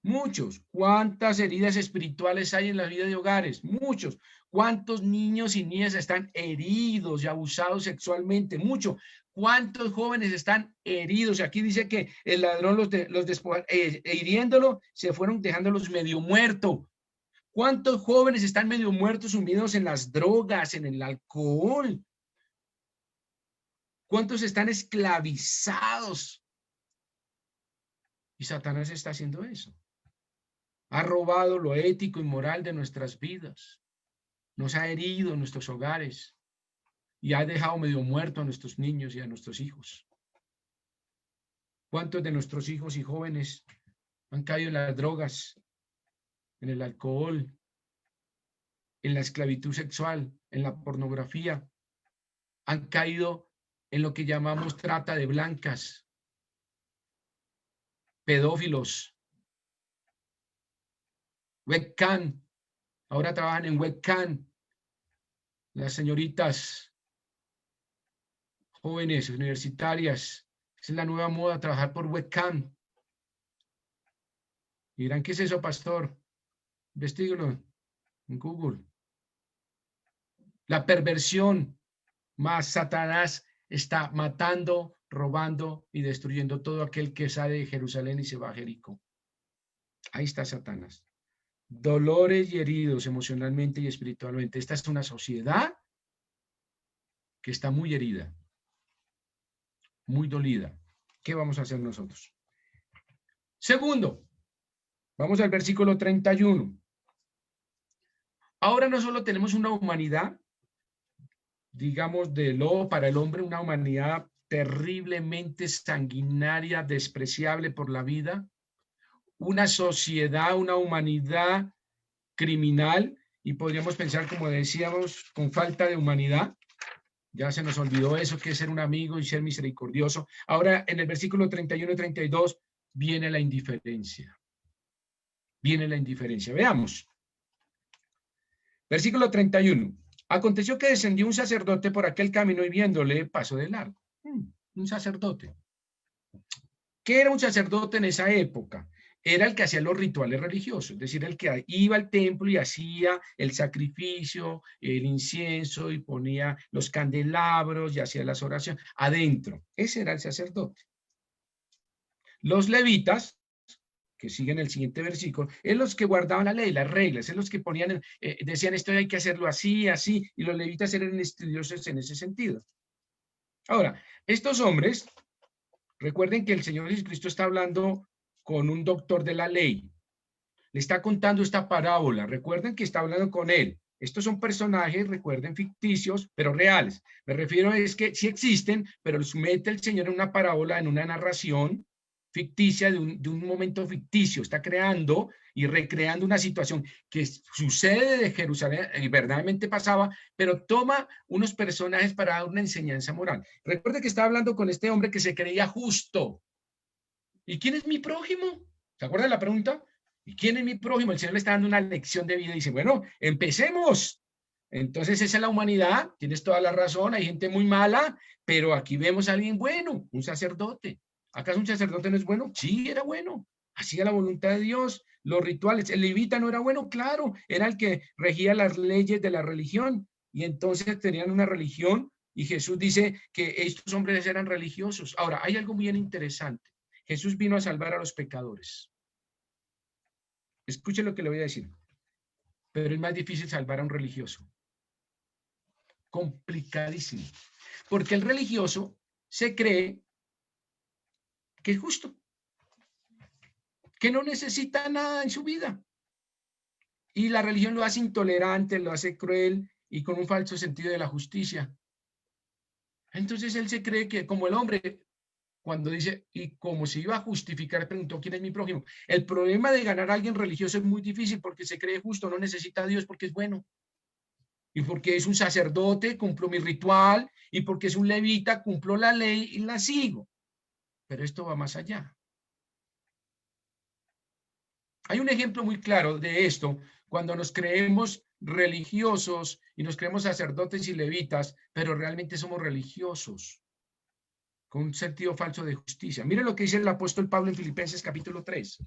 Muchos. ¿Cuántas heridas espirituales hay en la vida de hogares? Muchos. ¿Cuántos niños y niñas están heridos y abusados sexualmente? Mucho. ¿Cuántos jóvenes están heridos? Aquí dice que el ladrón los despojó, hiriéndolo, se fueron dejándolos medio muertos. ¿Cuántos jóvenes están medio muertos, sumidos en las drogas, en el alcohol? ¿Cuántos están esclavizados? Y Satanás está haciendo eso. Ha robado lo ético y moral de nuestras vidas. Nos ha herido en nuestros hogares y ha dejado medio muerto a nuestros niños y a nuestros hijos. ¿Cuántos de nuestros hijos y jóvenes han caído en las drogas, en el alcohol, en la esclavitud sexual, en la pornografía? Han caído en lo que llamamos trata de blancas, pedófilos, webcam. Ahora trabajan en webcam. Las señoritas jóvenes, universitarias, es la nueva moda, trabajar por webcam. Y dirán, ¿qué es eso, pastor? Investíguelo en Google. La perversión, más Satanás está matando, robando y destruyendo todo aquel que sale de Jerusalén y se va a Jericó. Ahí está Satanás. Dolores y heridos emocionalmente y espiritualmente. Esta es una sociedad que está muy herida, muy dolida. ¿Qué vamos a hacer nosotros? Segundo, vamos al versículo 31. Ahora no solo tenemos una humanidad, digamos, de lobo para el hombre, una humanidad terriblemente sanguinaria, despreciable por la vida, una sociedad, una humanidad criminal, y podríamos pensar, como decíamos, con falta de humanidad. Ya se nos olvidó eso, que es ser un amigo y ser misericordioso. Ahora, en el versículo 31 y 32, viene la indiferencia. Viene la indiferencia. Veamos. Versículo 31. Aconteció que descendió un sacerdote por aquel camino y viéndole pasó de largo. Un sacerdote. ¿Qué era un sacerdote en esa época? Era el que hacía los rituales religiosos, es decir, el que iba al templo y hacía el sacrificio, el incienso y ponía los candelabros y hacía las oraciones adentro. Ese era el sacerdote. Los levitas, que siguen el siguiente versículo, es los que guardaban la ley, las reglas, es los que ponían, decían esto hay que hacerlo así, así, y los levitas eran estudiosos en ese sentido. Ahora, estos hombres, recuerden que el Señor Jesucristo está hablando con un doctor de la ley, le está contando esta parábola, recuerden que está hablando con él. Estos son personajes, recuerden, ficticios, pero reales. Me refiero a es que sí existen, pero los mete el Señor en una parábola, en una narración ficticia de un momento ficticio, está creando y recreando una situación que sucede de Jerusalén y verdaderamente pasaba, pero toma unos personajes para dar una enseñanza moral. Recuerde que está hablando con este hombre que se creía justo. ¿Y quién es mi prójimo? ¿Se acuerdan de la pregunta? ¿Y quién es mi prójimo? El Señor le está dando una lección de vida y dice, bueno, empecemos. Entonces esa es la humanidad, tienes toda la razón, hay gente muy mala, pero aquí vemos a alguien bueno, un sacerdote. ¿Acaso un sacerdote no es bueno? Sí, era bueno. Hacía la voluntad de Dios, los rituales. El levita no era bueno, claro, era el que regía las leyes de la religión. Y entonces tenían una religión y Jesús dice que estos hombres eran religiosos. Ahora, hay algo bien interesante. Jesús vino a salvar a los pecadores. Escuchen lo que le voy a decir. Pero es más difícil salvar a un religioso. Complicadísimo. Porque el religioso se cree que es justo, que no necesita nada en su vida. Y la religión lo hace intolerante, lo hace cruel y con un falso sentido de la justicia. Entonces él se cree que como el hombre, cuando dice, y como se iba a justificar, preguntó, ¿quién es mi prójimo? El problema de ganar a alguien religioso es muy difícil porque se cree justo, no necesita a Dios porque es bueno. Y porque es un sacerdote, cumplo mi ritual, y porque es un levita, cumplo la ley y la sigo. Pero esto va más allá. Hay un ejemplo muy claro de esto cuando nos creemos religiosos y nos creemos sacerdotes y levitas, pero realmente somos religiosos, con un sentido falso de justicia. Mire lo que dice el apóstol Pablo en Filipenses capítulo 3.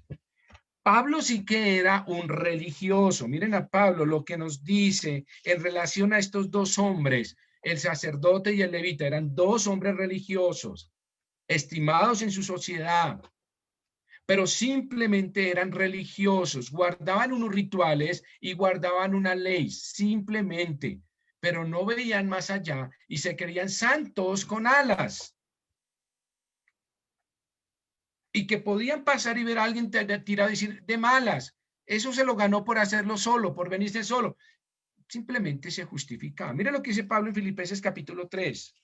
Pablo sí que era un religioso. Miren a Pablo lo que nos dice en relación a estos dos hombres, el sacerdote y el levita, eran dos hombres religiosos, estimados en su sociedad, pero simplemente eran religiosos, guardaban unos rituales y guardaban una ley, simplemente, pero no veían más allá y se creían santos con alas. Y que podían pasar y ver a alguien tirado y decir de malas, eso se lo ganó por hacerlo solo, por venirse solo. Simplemente se justificaba. Mira lo que dice Pablo en Filipenses capítulo 3.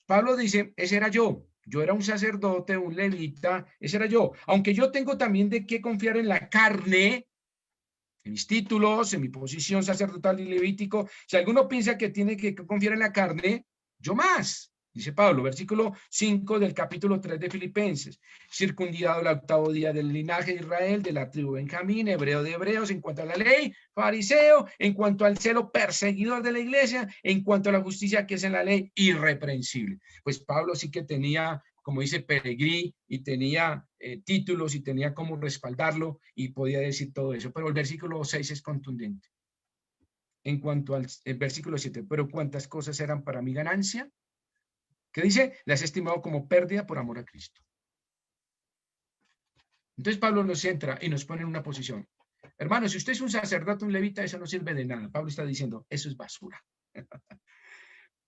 Pablo dice, ese era yo era un sacerdote, un levita, ese era yo. Aunque yo tengo también de qué confiar en la carne, en mis títulos, en mi posición sacerdotal y levítico. Si alguno piensa que tiene que confiar en la carne, yo más. Dice Pablo, versículo 5 del capítulo 3 de Filipenses. Circuncidado el 8º día del linaje de Israel, de la tribu de Benjamín, hebreo de hebreos, en cuanto a la ley, fariseo, en cuanto al celo, perseguidor de la iglesia, en cuanto a la justicia que es en la ley, irreprensible. Pues Pablo sí que tenía, como dice Peregrí, y tenía títulos y tenía cómo respaldarlo y podía decir todo eso. Pero el versículo 6 es contundente. En cuanto al versículo 7, pero cuántas cosas eran para mi ganancia, que dice, las he estimado como pérdida por amor a Cristo. Entonces Pablo nos centra y nos pone en una posición. Hermano, si usted es un sacerdote, un levita, eso no sirve de nada. Pablo está diciendo, eso es basura.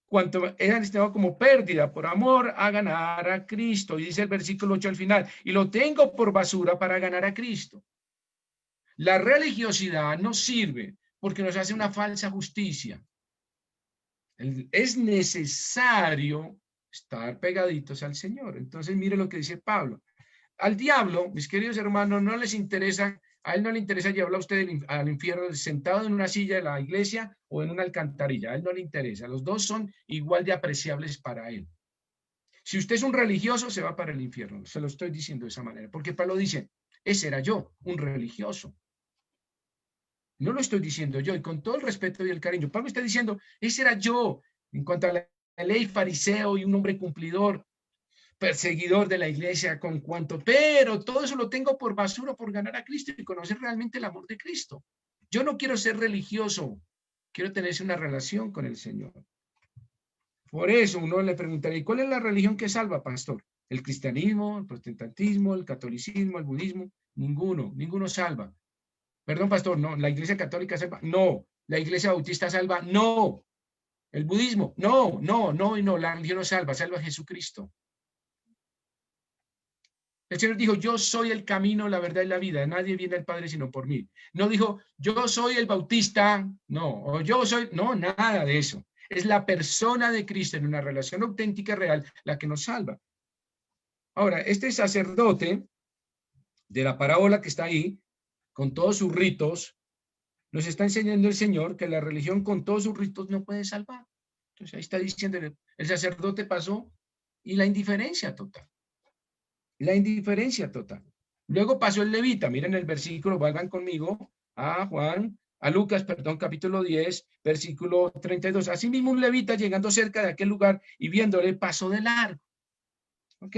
Cuanto eran estimados como pérdida por amor a ganar a Cristo. Y dice el versículo 8 al final, y lo tengo por basura para ganar a Cristo. La religiosidad nos sirve porque nos hace una falsa justicia. Es necesario estar pegaditos al Señor. Entonces, mire lo que dice Pablo. Al diablo, mis queridos hermanos, no les interesa, a él no le interesa llevarlo a usted al infierno sentado en una silla de la iglesia o en una alcantarilla. A él no le interesa. Los dos son igual de apreciables para él. Si usted es un religioso, se va para el infierno. Se lo estoy diciendo de esa manera. Porque Pablo dice, ese era yo, un religioso. No lo estoy diciendo yo, y con todo el respeto y el cariño. Pablo está diciendo, ese era yo, en cuanto a la ley, fariseo y un hombre cumplidor, perseguidor de la iglesia, con cuanto, pero todo eso lo tengo por basura, por ganar a Cristo y conocer realmente el amor de Cristo. Yo no quiero ser religioso, quiero tener una relación con el Señor. Por eso uno le preguntaría, ¿cuál es la religión que salva, pastor? ¿El cristianismo, el protestantismo, el catolicismo, el budismo? Ninguno salva. Perdón, pastor, no. ¿La iglesia católica salva? No. ¿La iglesia bautista salva? No. ¿El budismo? No. La religión no salva, salva a Jesucristo. El Señor dijo, yo soy el camino, la verdad y la vida. Nadie viene al Padre sino por mí. No dijo, yo soy el bautista. No. O yo soy, no, nada de eso. Es la persona de Cristo en una relación auténtica y real la que nos salva. Ahora, este sacerdote de la parábola que está ahí, con todos sus ritos, nos está enseñando el Señor que la religión con todos sus ritos no puede salvar. Entonces ahí está diciendo, el sacerdote pasó y la indiferencia total. La indiferencia total. Luego pasó el levita, miren el versículo, vayan conmigo a Lucas, perdón, capítulo 10, versículo 32. Asimismo un levita llegando cerca de aquel lugar y viéndole pasó de largo. Ok.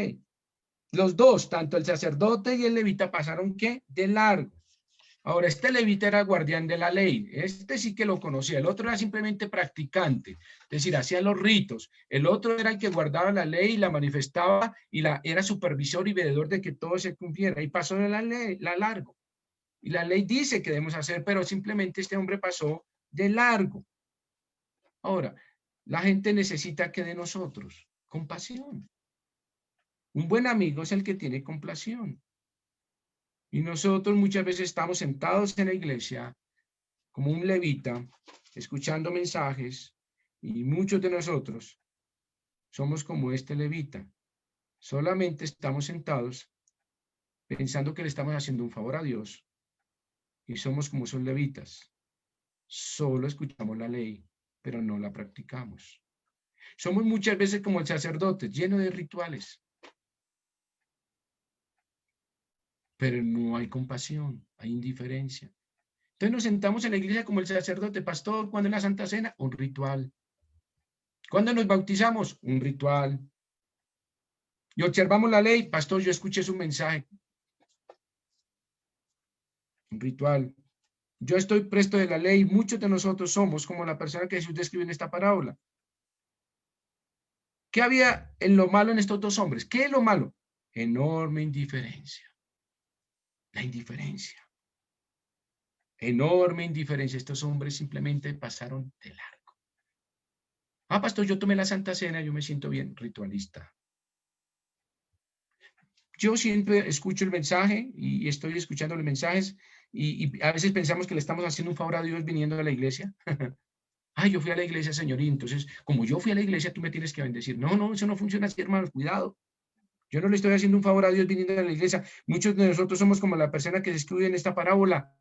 Los dos, tanto el sacerdote y el levita pasaron ¿qué? De largo. Ahora, este levita era guardián de la ley. Este sí que lo conocía. El otro era simplemente practicante. Es decir, hacía los ritos. El otro era el que guardaba la ley y la manifestaba y era supervisor y veedor de que todo se cumpliera. Y pasó de la ley, largo. Y la ley dice que debemos hacer, pero simplemente este hombre pasó de largo. Ahora, la gente necesita que de nosotros compasión. Un buen amigo es el que tiene compasión. Y nosotros muchas veces estamos sentados en la iglesia como un levita, escuchando mensajes, y muchos de nosotros somos como este levita. Solamente estamos sentados pensando que le estamos haciendo un favor a Dios y somos como esos levitas. Solo escuchamos la ley, pero no la practicamos. Somos muchas veces como el sacerdote, lleno de rituales. Pero no hay compasión, hay indiferencia. Entonces nos sentamos en la iglesia como el sacerdote, pastor, ¿cuándo es la Santa Cena? Un ritual. ¿Cuándo nos bautizamos? Un ritual. Y observamos la ley, pastor, yo escuché su mensaje. Un ritual. Yo estoy presto de la ley, muchos de nosotros somos como la persona que Jesús describe en esta parábola. ¿Qué había en lo malo en estos dos hombres? ¿Qué es lo malo? Enorme indiferencia. La indiferencia. Enorme indiferencia. Estos hombres simplemente pasaron de largo. Ah, pastor, yo tomé la Santa Cena, yo me siento bien, ritualista. Yo siempre escucho el mensaje y estoy escuchando los mensajes y a veces pensamos que le estamos haciendo un favor a Dios viniendo a la iglesia. Ay, yo fui a la iglesia, Señor, y entonces, como yo fui a la iglesia, tú me tienes que bendecir. No, eso no funciona así, hermanos, cuidado. Yo no le estoy haciendo un favor a Dios viniendo a la iglesia. Muchos de nosotros somos como la persona que se escribe en esta parábola.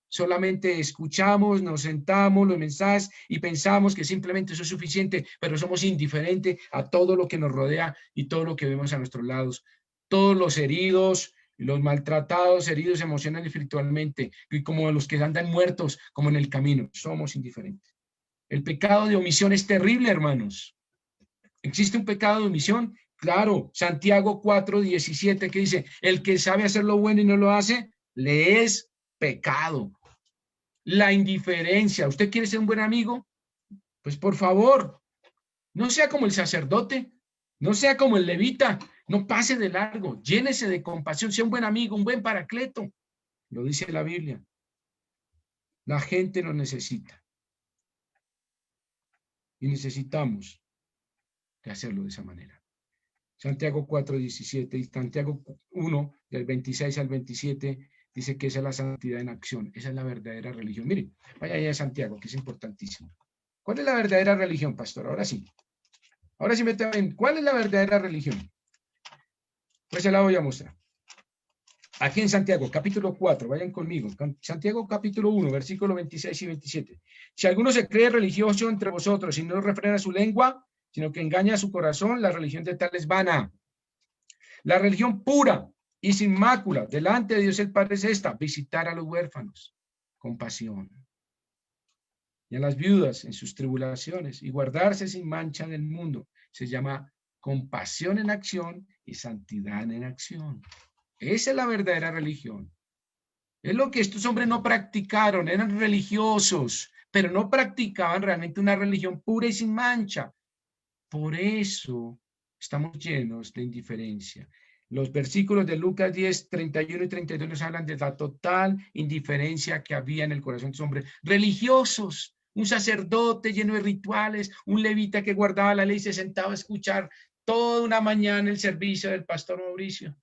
Solamente escuchamos, nos sentamos los mensajes y pensamos que simplemente eso es suficiente, pero somos indiferentes a todo lo que nos rodea y todo lo que vemos a nuestros lados. Todos los heridos, los maltratados, heridos emocional y espiritualmente, y como los que andan muertos, como en el camino, somos indiferentes. El pecado de omisión es terrible, hermanos. ¿Existe un pecado de omisión? Claro, Santiago 4:17, que dice, el que sabe hacer lo bueno y no lo hace, le es pecado. La indiferencia. ¿Usted quiere ser un buen amigo? Pues por favor, no sea como el sacerdote, no sea como el levita, no pase de largo, llénese de compasión, sea un buen amigo, un buen paracleto. Lo dice la Biblia. La gente nos necesita. Y necesitamos de hacerlo de esa manera. Santiago 4:17 y Santiago 1, del 26 al 27, dice que esa es la santidad en acción. Esa es la verdadera religión. Miren, vaya allá a Santiago, que es importantísimo. ¿Cuál es la verdadera religión, pastor? Ahora sí. Ahora sí me ven. ¿Cuál es la verdadera religión? Pues se la voy a mostrar. Aquí en Santiago, capítulo 4, vayan conmigo. Santiago, capítulo 1, versículos 26 y 27. Si alguno se cree religioso entre vosotros y no refrena su lengua, sino que engaña a su corazón, la religión de tal es vana. La religión pura y sin mácula delante de Dios el Padre es esta: visitar a los huérfanos, compasión, y a las viudas en sus tribulaciones, y guardarse sin mancha del mundo. Se llama compasión en acción y santidad en acción. Esa es la verdadera religión. Es lo que estos hombres no practicaron, eran religiosos, pero no practicaban realmente una religión pura y sin mancha. Por eso estamos llenos de indiferencia. Los versículos de Lucas 10, 31 y 32 nos hablan de la total indiferencia que había en el corazón de estos hombres religiosos. Un sacerdote lleno de rituales, un levita que guardaba la ley y se sentaba a escuchar toda una mañana el servicio del pastor Mauricio.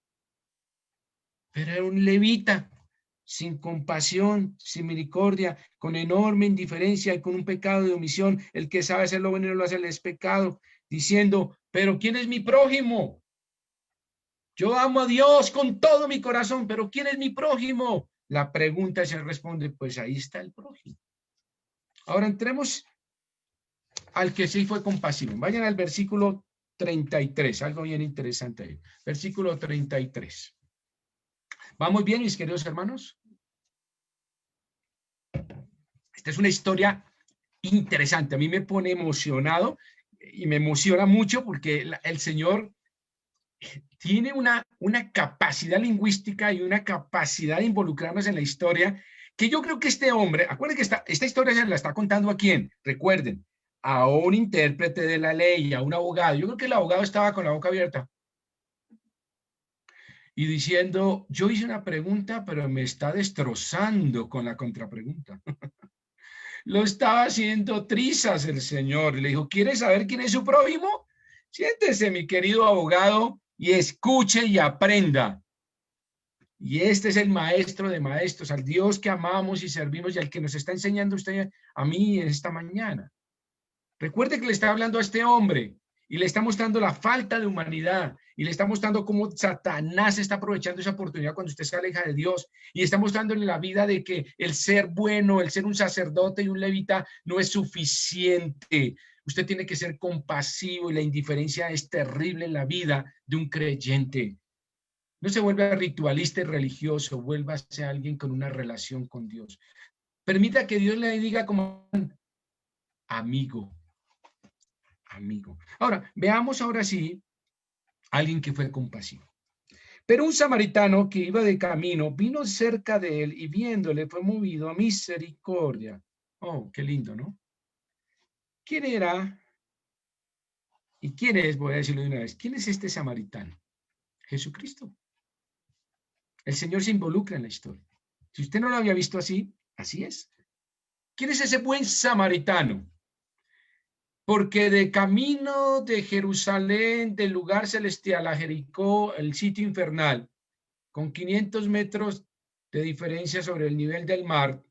Pero era un levita sin compasión, sin misericordia, con enorme indiferencia y con un pecado de omisión. El que sabe hacer lo bueno y no lo hace es pecado, diciendo: pero ¿quién es mi prójimo? Yo amo a Dios con todo mi corazón, pero ¿quién es mi prójimo? La pregunta se responde: pues ahí está el prójimo. Ahora entremos al que sí fue compasivo. Vayan al versículo 33, algo bien interesante ahí. Versículo 33. ¿Vamos bien, mis queridos hermanos? Esta es una historia interesante. A mí me pone emocionado y me emociona mucho porque el Señor tiene una capacidad lingüística y una capacidad de involucrarnos en la historia que yo creo que este hombre, acuérdense que esta historia se la está contando ¿a quién? Recuerden, a un intérprete de la ley, a un abogado. Yo creo que el abogado estaba con la boca abierta y diciendo: yo hice una pregunta, pero me está destrozando con la contrapregunta. Lo estaba haciendo trizas el Señor. Le dijo: ¿quieres saber quién es su prójimo? Siéntese, mi querido abogado, y escuche y aprenda. Y este es el maestro de maestros, al Dios que amamos y servimos y al que nos está enseñando usted a mí esta mañana. Recuerde que le está hablando a este hombre y le está mostrando la falta de humanidad y le está mostrando cómo Satanás está aprovechando esa oportunidad cuando usted se aleja de Dios, y está mostrándole la vida de que el ser bueno, el ser un sacerdote y un levita no es suficiente. Usted tiene que ser compasivo y la indiferencia es terrible en la vida de un creyente. No se vuelva ritualista y religioso, vuélvase a alguien con una relación con Dios. Permita que Dios le diga como amigo. Amigo. Ahora, veamos ahora sí a alguien que fue compasivo. Pero un samaritano que iba de camino vino cerca de él y viéndole fue movido a misericordia. Oh, qué lindo, ¿no? ¿Quién era? ¿Y quién es? Voy a decirlo de una vez. ¿Quién es este samaritano? Jesucristo. El Señor se involucra en la historia. Si usted no lo había visto así, así es. ¿Quién es ese buen samaritano? Porque de camino de Jerusalén, del lugar celestial a Jericó, el sitio infernal, con 500 metros de diferencia sobre el nivel del mar,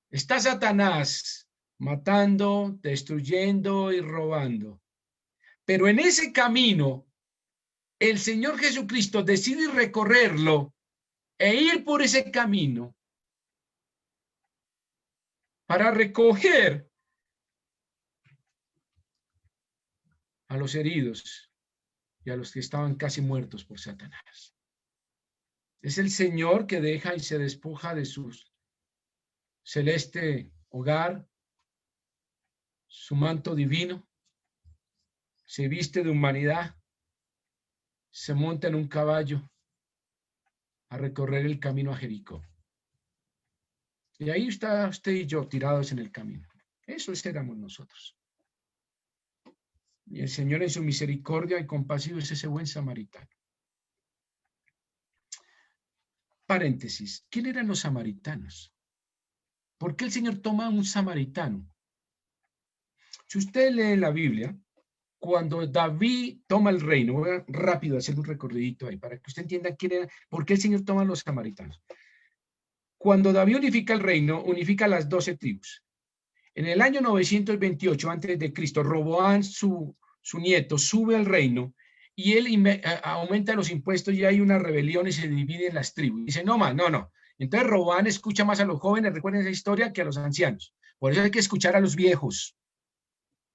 está Satanás matando, destruyendo y robando. Pero en ese camino, el Señor Jesucristo decide recorrerlo e ir por ese camino para recoger a los heridos y a los que estaban casi muertos por Satanás. Es el Señor que deja y se despoja de su celeste hogar, su manto divino, se viste de humanidad, se monta en un caballo a recorrer el camino a Jericó. Y ahí está usted y yo tirados en el camino. Eso éramos nosotros. Y el Señor en su misericordia y compasivo es ese buen samaritano. Paréntesis, ¿quién eran los samaritanos? ¿Por qué el Señor toma a un samaritano? Si usted lee en la Biblia, cuando David toma el reino, voy a rápido hacer un recorridito ahí para que usted entienda quién era, por qué el Señor toma a los samaritanos. Cuando David unifica el reino, unifica las 12 tribus. En el año 928 a.C., Roboán, su nieto, sube al reino y él aumenta los impuestos y hay una rebelión y se divide en las tribus. Dice: no más, no. Entonces Roboán escucha más a los jóvenes, recuerden esa historia, que a los ancianos. Por eso hay que escuchar a los viejos.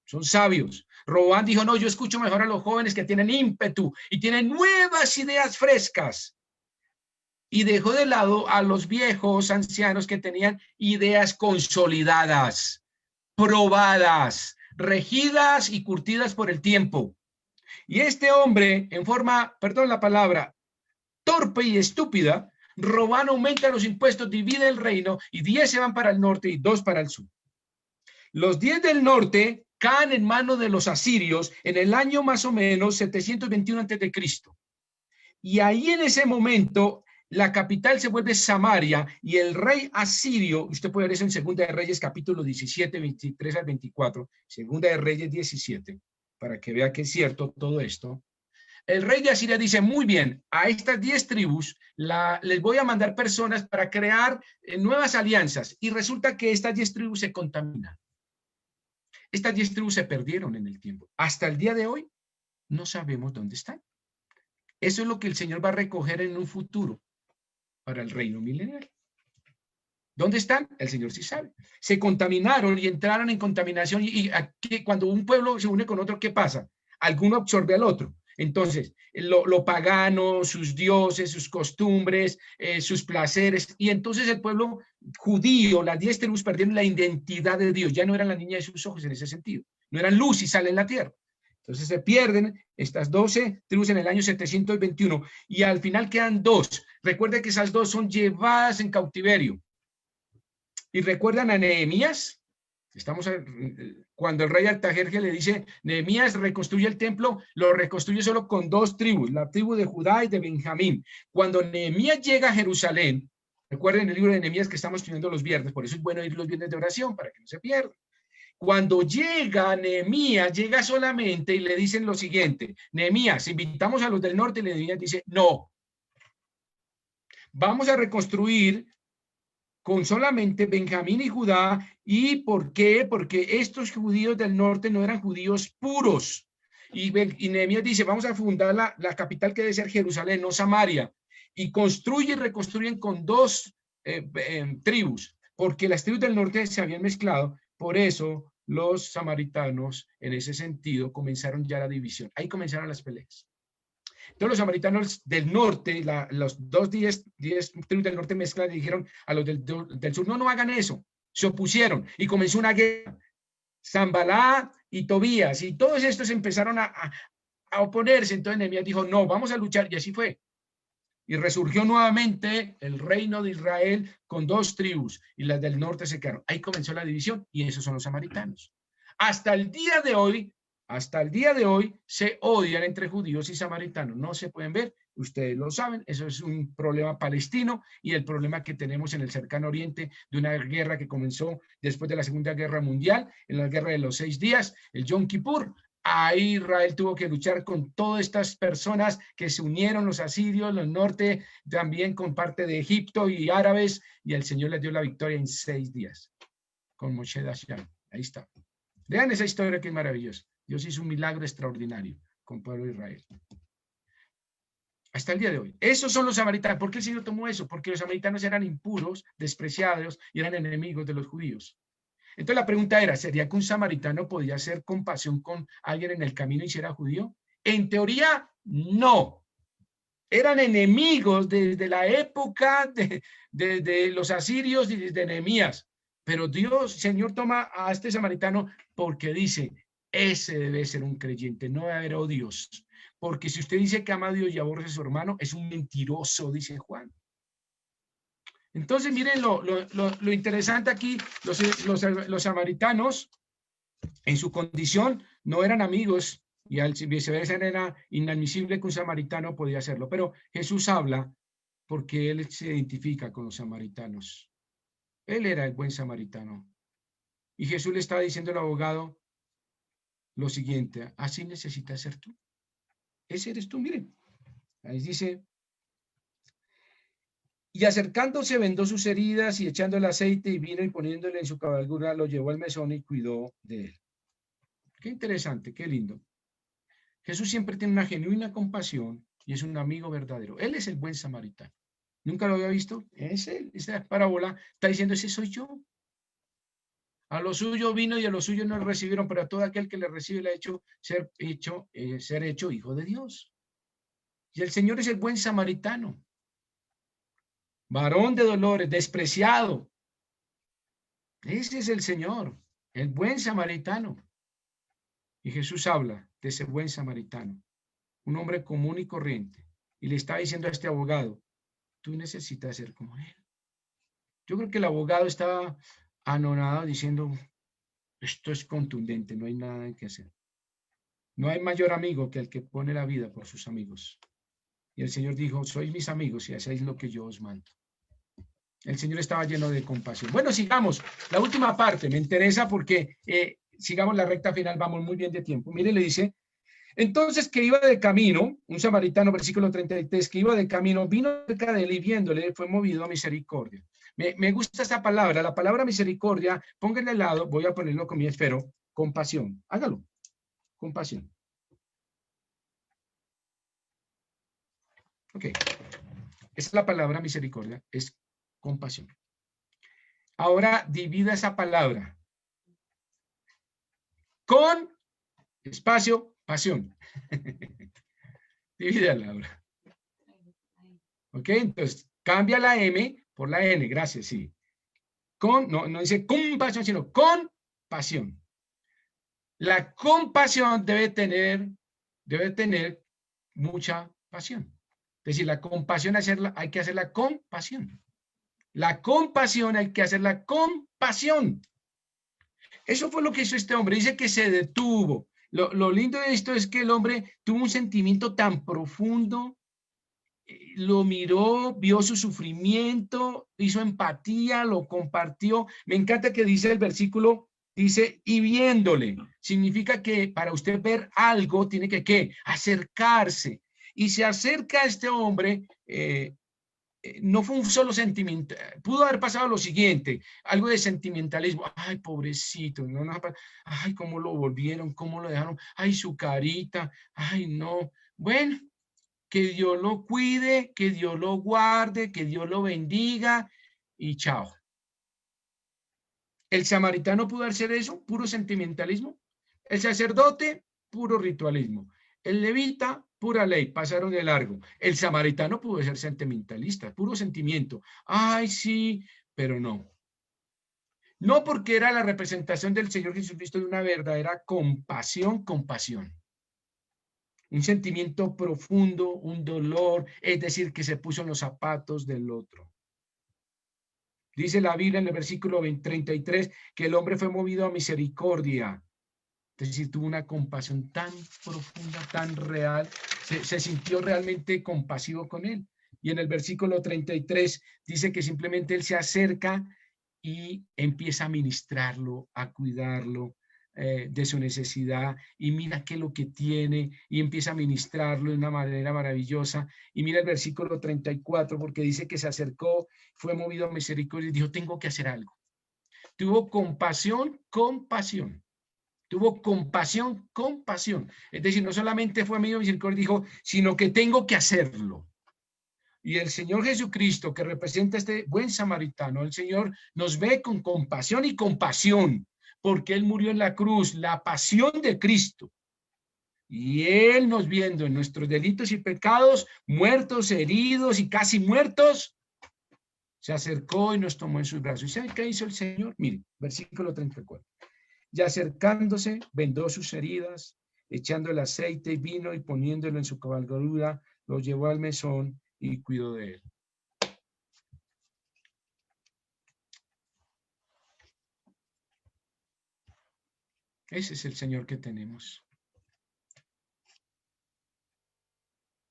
Son sabios. Roboam dijo, no, yo escucho mejor a los jóvenes que tienen ímpetu y tienen nuevas ideas frescas. Y dejó de lado a los viejos ancianos que tenían ideas consolidadas, probadas, regidas y curtidas por el tiempo. Y este hombre, en forma, perdón la palabra, torpe y estúpida, Roboam aumenta los impuestos, divide el reino y 10 se van para el norte y 2 para el sur. Los 10 del norte caen en manos de los asirios en el año más o menos 721 a.C. Y ahí en ese momento la capital se vuelve Samaria y el rey asirio, usted puede ver eso en Segunda de Reyes capítulo 17, 23 al 24, Segunda de Reyes 17, para que vea que es cierto todo esto. El rey de Asiria dice, muy bien, a estas 10 tribus les voy a mandar personas para crear nuevas alianzas. Y resulta que estas 10 tribus se contaminan. Estas 10 tribus se perdieron en el tiempo. Hasta el día de hoy no sabemos dónde están. Eso es lo que el Señor va a recoger en un futuro para el reino milenial. ¿Dónde están? El Señor sí sabe. Se contaminaron y entraron en contaminación y aquí, cuando un pueblo se une con otro, ¿qué pasa? Alguno absorbe al otro. Entonces, lo pagano, sus dioses, sus costumbres, sus placeres, y entonces el pueblo judío, las 10 tribus perdieron la identidad de Dios, ya no eran la niña de sus ojos en ese sentido, no eran luz y sal en la tierra. Entonces se pierden estas 12 tribus en el año 721 y al final quedan 2. Recuerden que esas 2 son llevadas en cautiverio. Y recuerdan a Nehemías. Cuando el rey Artajerjes le dice, Nehemías reconstruye el templo, lo reconstruye solo con 2 tribus, la tribu de Judá y de Benjamín. Cuando Nehemías llega a Jerusalén, recuerden el libro de Nehemías que estamos estudiando los viernes, por eso es bueno ir los viernes de oración, para que no se pierdan. Cuando llega Nehemías, llega solamente y le dicen lo siguiente, Nehemías, invitamos a los del norte, y Nehemías dice, no, vamos a reconstruir con solamente Benjamín y Judá. ¿Y por qué? Porque estos judíos del norte no eran judíos puros. Y Nehemías dice, vamos a fundar la capital que debe ser Jerusalén, no Samaria. Y construye y reconstruyen con 2 tribus, porque las tribus del norte se habían mezclado. Por eso los samaritanos, en ese sentido, comenzaron ya la división. Ahí comenzaron las peleas. Entonces los samaritanos del norte, los 10 tribus del norte mezcladas, dijeron a los del sur, no hagan eso. Se opusieron y comenzó una guerra. Sanbalá y Tobías y todos estos empezaron a oponerse. Entonces Nehemías dijo, no, vamos a luchar, y así fue. Y resurgió nuevamente el reino de Israel con 2 tribus y las del norte se quedaron. Ahí comenzó la división y esos son los samaritanos. Hasta el día de hoy se odian entre judíos y samaritanos. No se pueden ver, ustedes lo saben, eso es un problema palestino y el problema que tenemos en el cercano oriente de una guerra que comenzó después de la Segunda Guerra Mundial, en la guerra de los 6 días, el Yom Kippur. Ahí Israel tuvo que luchar con todas estas personas que se unieron, los asirios, los norte, también con parte de Egipto y árabes, y el Señor les dio la victoria en 6 días, con Moshe Dashan. Ahí está. Vean esa historia que es maravillosa. Dios hizo un milagro extraordinario con el pueblo de Israel. Hasta el día de hoy. Esos son los samaritanos. ¿Por qué el Señor tomó eso? Porque los samaritanos eran impuros, despreciados y eran enemigos de los judíos. Entonces la pregunta era, ¿sería que un samaritano podía hacer compasión con alguien en el camino y si era judío? En teoría, no. Eran enemigos desde la época de los asirios y desde Nehemías. Pero Dios, Señor, toma a este samaritano porque dice, ese debe ser un creyente, no debe haber odios. Porque si usted dice que ama a Dios y aborrece a su hermano, es un mentiroso, dice Juan. Entonces, miren lo interesante aquí, los samaritanos, en su condición, no eran amigos, y al viceversa era inadmisible que un samaritano podía hacerlo. Pero Jesús habla porque él se identifica con los samaritanos. Él era el buen samaritano. Y Jesús le estaba diciendo al abogado lo siguiente, así necesitas ser tú. Ese eres tú, miren. Ahí dice, y acercándose vendó sus heridas y echando el aceite y vino y poniéndole en su cabalgura, lo llevó al mesón y cuidó de él. Qué interesante, qué lindo. Jesús siempre tiene una genuina compasión y es un amigo verdadero. Él es el buen samaritano. ¿Nunca lo había visto? Es él. Esta parábola está diciendo, ese soy yo. A lo suyo vino y a lo suyo no le recibieron, pero a todo aquel que le recibe le ha hecho ser hecho hijo de Dios. Y el Señor es el buen samaritano, varón de dolores, despreciado. Ese es el Señor, el buen samaritano. Y Jesús habla de ese buen samaritano, un hombre común y corriente, y le está diciendo a este abogado, tú necesitas ser como él. Yo creo que el abogado estaba anonadado diciendo, esto es contundente, no hay nada que hacer. No hay mayor amigo que el que pone la vida por sus amigos. Y el Señor dijo, sois mis amigos y hacéis lo que yo os mando. El Señor estaba lleno de compasión. Bueno, sigamos. La última parte me interesa porque sigamos la recta final, vamos muy bien de tiempo. Mire, le dice, entonces que iba de camino, un samaritano, versículo 33, que iba de camino, vino cerca de él y viéndole, fue movido a misericordia. Me gusta esta palabra, la palabra misericordia, pónganle al lado, voy a ponerlo con mi esfero, compasión. Hágalo, compasión. Ok, esa es la palabra misericordia, es compasión. Ahora divida esa palabra con espacio, pasión. Divídala ahora. Ok, entonces cambia la M por la N, gracias, sí. No dice compasión, sino con pasión. La compasión debe tener mucha pasión. Es decir, la compasión hay que hacerla con pasión. La compasión hay que hacerla con pasión. Eso fue lo que hizo este hombre. Dice que se detuvo. Lo lindo de esto es que el hombre tuvo un sentimiento tan profundo, lo miró, vio su sufrimiento, hizo empatía, lo compartió. Me encanta que dice el versículo, dice, y viéndole, significa que para usted ver algo tiene que, ¿qué? Acercarse. Y se acerca a este hombre, no fue un solo sentimiento, pudo haber pasado lo siguiente, algo de sentimentalismo, ay, pobrecito, ay, cómo lo volvieron, cómo lo dejaron, ay, su carita, ay, no, bueno, que Dios lo cuide, que Dios lo guarde, que Dios lo bendiga y chao. El samaritano pudo hacer eso, puro sentimentalismo. El sacerdote, puro ritualismo. El levita, pura ley, pasaron de largo. El samaritano pudo ser sentimentalista, puro sentimiento. Ay, sí, pero no. No, porque era la representación del Señor Jesucristo de una verdadera compasión. Un sentimiento profundo, un dolor, es decir, que se puso en los zapatos del otro. Dice la Biblia en el versículo 33 que el hombre fue movido a misericordia. Es decir, tuvo una compasión tan profunda, tan real, se sintió realmente compasivo con él. Y en el versículo 33 dice que simplemente él se acerca y empieza a ministrarlo, a cuidarlo de su necesidad, y mira qué es lo que tiene, y empieza a ministrarlo de una manera maravillosa. Y mira el versículo 34, porque dice que se acercó, fue movido a misericordia y dijo, tengo que hacer algo. Tuvo compasión, compasión. Tuvo compasión, compasión. Es decir, no solamente fue medio misericordia, dijo, sino que tengo que hacerlo. Y el Señor Jesucristo, que representa este buen samaritano, el Señor nos ve con compasión y compasión, porque Él murió en la cruz, la pasión de Cristo. Y Él nos viendo en nuestros delitos y pecados, muertos, heridos y casi muertos, se acercó y nos tomó en sus brazos. ¿Y sabe qué hizo el Señor? Mire, versículo 34. Y acercándose, vendó sus heridas, echando el aceite y vino y poniéndolo en su cabalgadura, lo llevó al mesón y cuidó de él. Ese es el Señor que tenemos.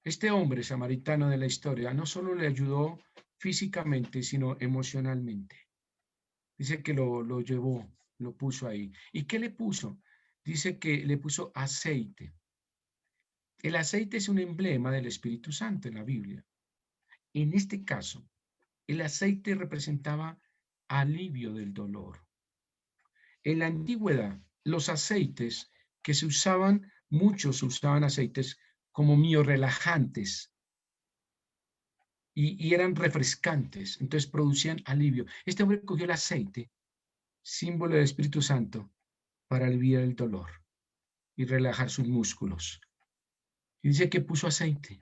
Este hombre samaritano de la historia no solo le ayudó físicamente, sino emocionalmente. Dice que lo llevó, lo puso ahí. ¿Y qué le puso? Dice que le puso aceite. El aceite es un emblema del Espíritu Santo en la Biblia. En este caso, el aceite representaba alivio del dolor. En la antigüedad, los aceites que se usaban, muchos usaban aceites como miorelajantes y eran refrescantes, entonces producían alivio. Este hombre cogió el aceite símbolo del Espíritu Santo para aliviar el dolor y relajar sus músculos. Y dice que puso aceite.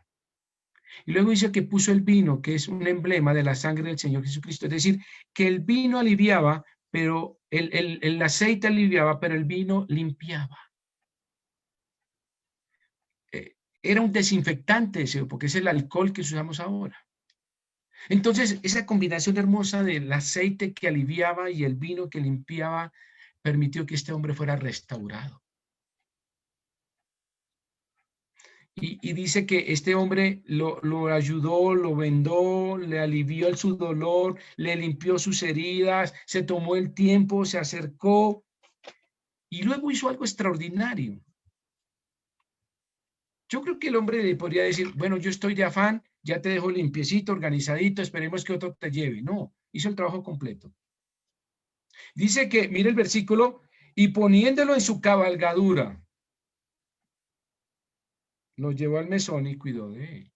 Y luego dice que puso el vino, que es un emblema de la sangre del Señor Jesucristo. Es decir, que el vino aliviaba, pero el aceite aliviaba, pero el vino limpiaba. Era un desinfectante, porque es el alcohol que usamos ahora. Entonces, esa combinación hermosa del aceite que aliviaba y el vino que limpiaba permitió que este hombre fuera restaurado. Y dice que este hombre lo ayudó, lo vendó, le alivió su dolor, le limpió sus heridas, se tomó el tiempo, se acercó y luego hizo algo extraordinario. Yo creo que el hombre le podría decir, bueno, yo estoy de afán, ya te dejo limpiecito, organizadito, esperemos que otro te lleve. No, hizo el trabajo completo. Dice que, mire el versículo, y poniéndolo en su cabalgadura, lo llevó al mesón y cuidó de él.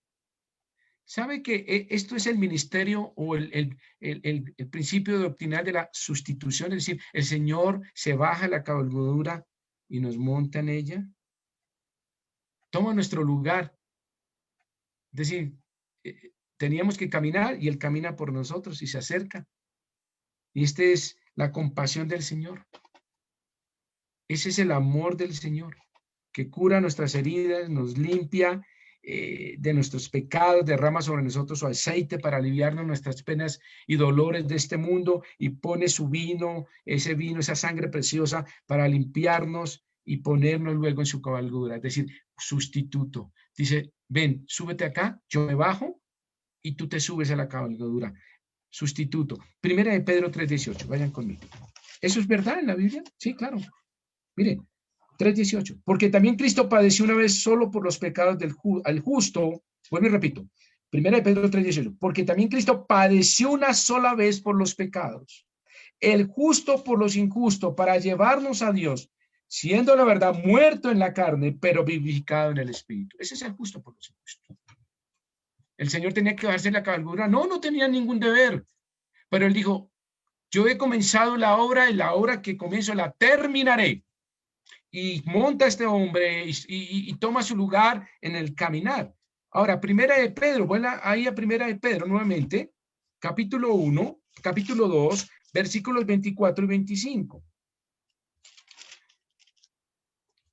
¿Sabe que esto es el ministerio o el principio doctrinal de la sustitución? Es decir, el Señor se baja la cabalgadura y nos monta en ella. Toma nuestro lugar. Es decir, teníamos que caminar y Él camina por nosotros y se acerca. Y esta es la compasión del Señor. Ese es el amor del Señor, que cura nuestras heridas, nos limpia de nuestros pecados, derrama sobre nosotros su aceite para aliviarnos nuestras penas y dolores de este mundo y pone su vino, ese vino, esa sangre preciosa para limpiarnos y ponernos luego en su cabalgadura, es decir, sustituto. Dice, ven, súbete acá, yo me bajo y tú te subes a la cabalgadura. Sustituto. Primera de Pedro 3:18, vayan conmigo. ¿Eso es verdad en la Biblia? Sí, claro. Miren, 3:18. Porque también Cristo padeció una vez solo por los pecados del justo. Vuelvo y repito. Primera de Pedro 3:18. Porque también Cristo padeció una sola vez por los pecados. El justo por los injustos, para llevarnos a Dios, siendo la verdad muerto en la carne, pero vivificado en el Espíritu. Ese es el justo por los injustos. El Señor tenía que bajarse en la cabalgadura. No tenía ningún deber. Pero Él dijo, yo he comenzado la obra y la obra que comienzo la terminaré. Y monta este hombre y toma su lugar en el caminar. Ahora, Primera de Pedro, vuela ahí a Primera de Pedro nuevamente, capítulo 1, capítulo 2, versículos 24 y 25.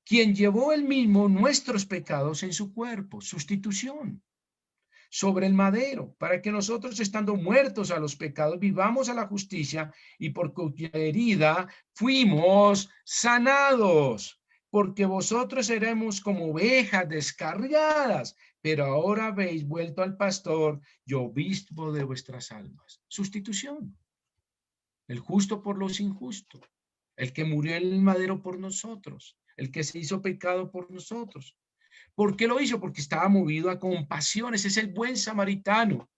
Quien llevó él mismo nuestros pecados en su cuerpo, sustitución, sobre el madero, para que nosotros, estando muertos a los pecados, vivamos a la justicia, y por cuya herida fuimos sanados. Porque vosotros éramos como ovejas descarriadas, pero ahora habéis vuelto al pastor y obispo de vuestras almas. Sustitución. El justo por los injustos, el que murió en el madero por nosotros, el que se hizo pecado por nosotros. ¿Por qué lo hizo? Porque estaba movido a compasión. Ese es el buen samaritano,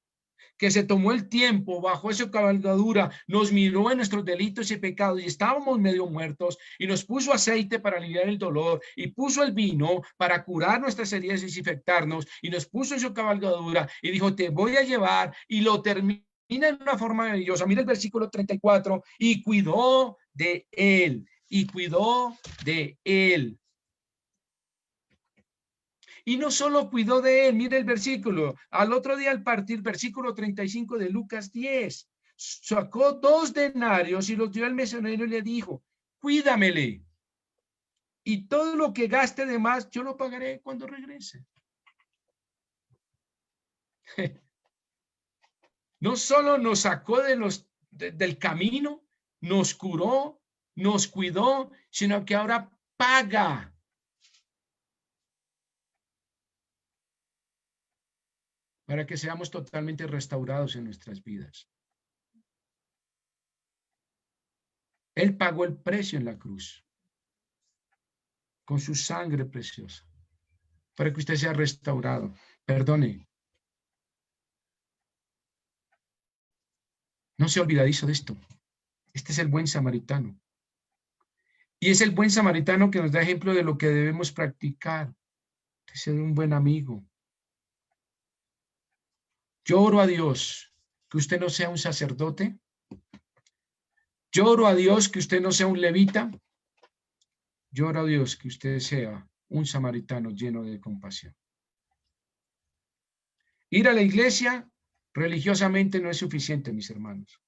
que se tomó el tiempo, bajó esa cabalgadura, nos miró en nuestros delitos y pecados y estábamos medio muertos y nos puso aceite para aliviar el dolor y puso el vino para curar nuestras heridas y desinfectarnos y nos puso en su cabalgadura y dijo, te voy a llevar, y lo termina en una forma maravillosa. Mira el versículo 34, y cuidó de él, y cuidó de él. Y no solo cuidó de él, mire el versículo, al otro día al partir, versículo 35 de Lucas 10, sacó 2 denarios y los dio al mesonero y le dijo, cuídamele, y todo lo que gaste de más, yo lo pagaré cuando regrese. No solo nos sacó del camino, nos curó, nos cuidó, sino que ahora paga. Para que seamos totalmente restaurados en nuestras vidas. Él pagó el precio en la cruz, con su sangre preciosa, para que usted sea restaurado. Perdone. No sea olvidadizo de esto. Este es el buen samaritano. Y es el buen samaritano que nos da ejemplo de lo que debemos practicar, de ser un buen amigo. Yo oro a Dios que usted no sea un sacerdote, Yo oro a Dios que usted no sea un levita. Yo oro a Dios que usted sea un samaritano lleno de compasión. Ir a la iglesia religiosamente no es suficiente, mis hermanos.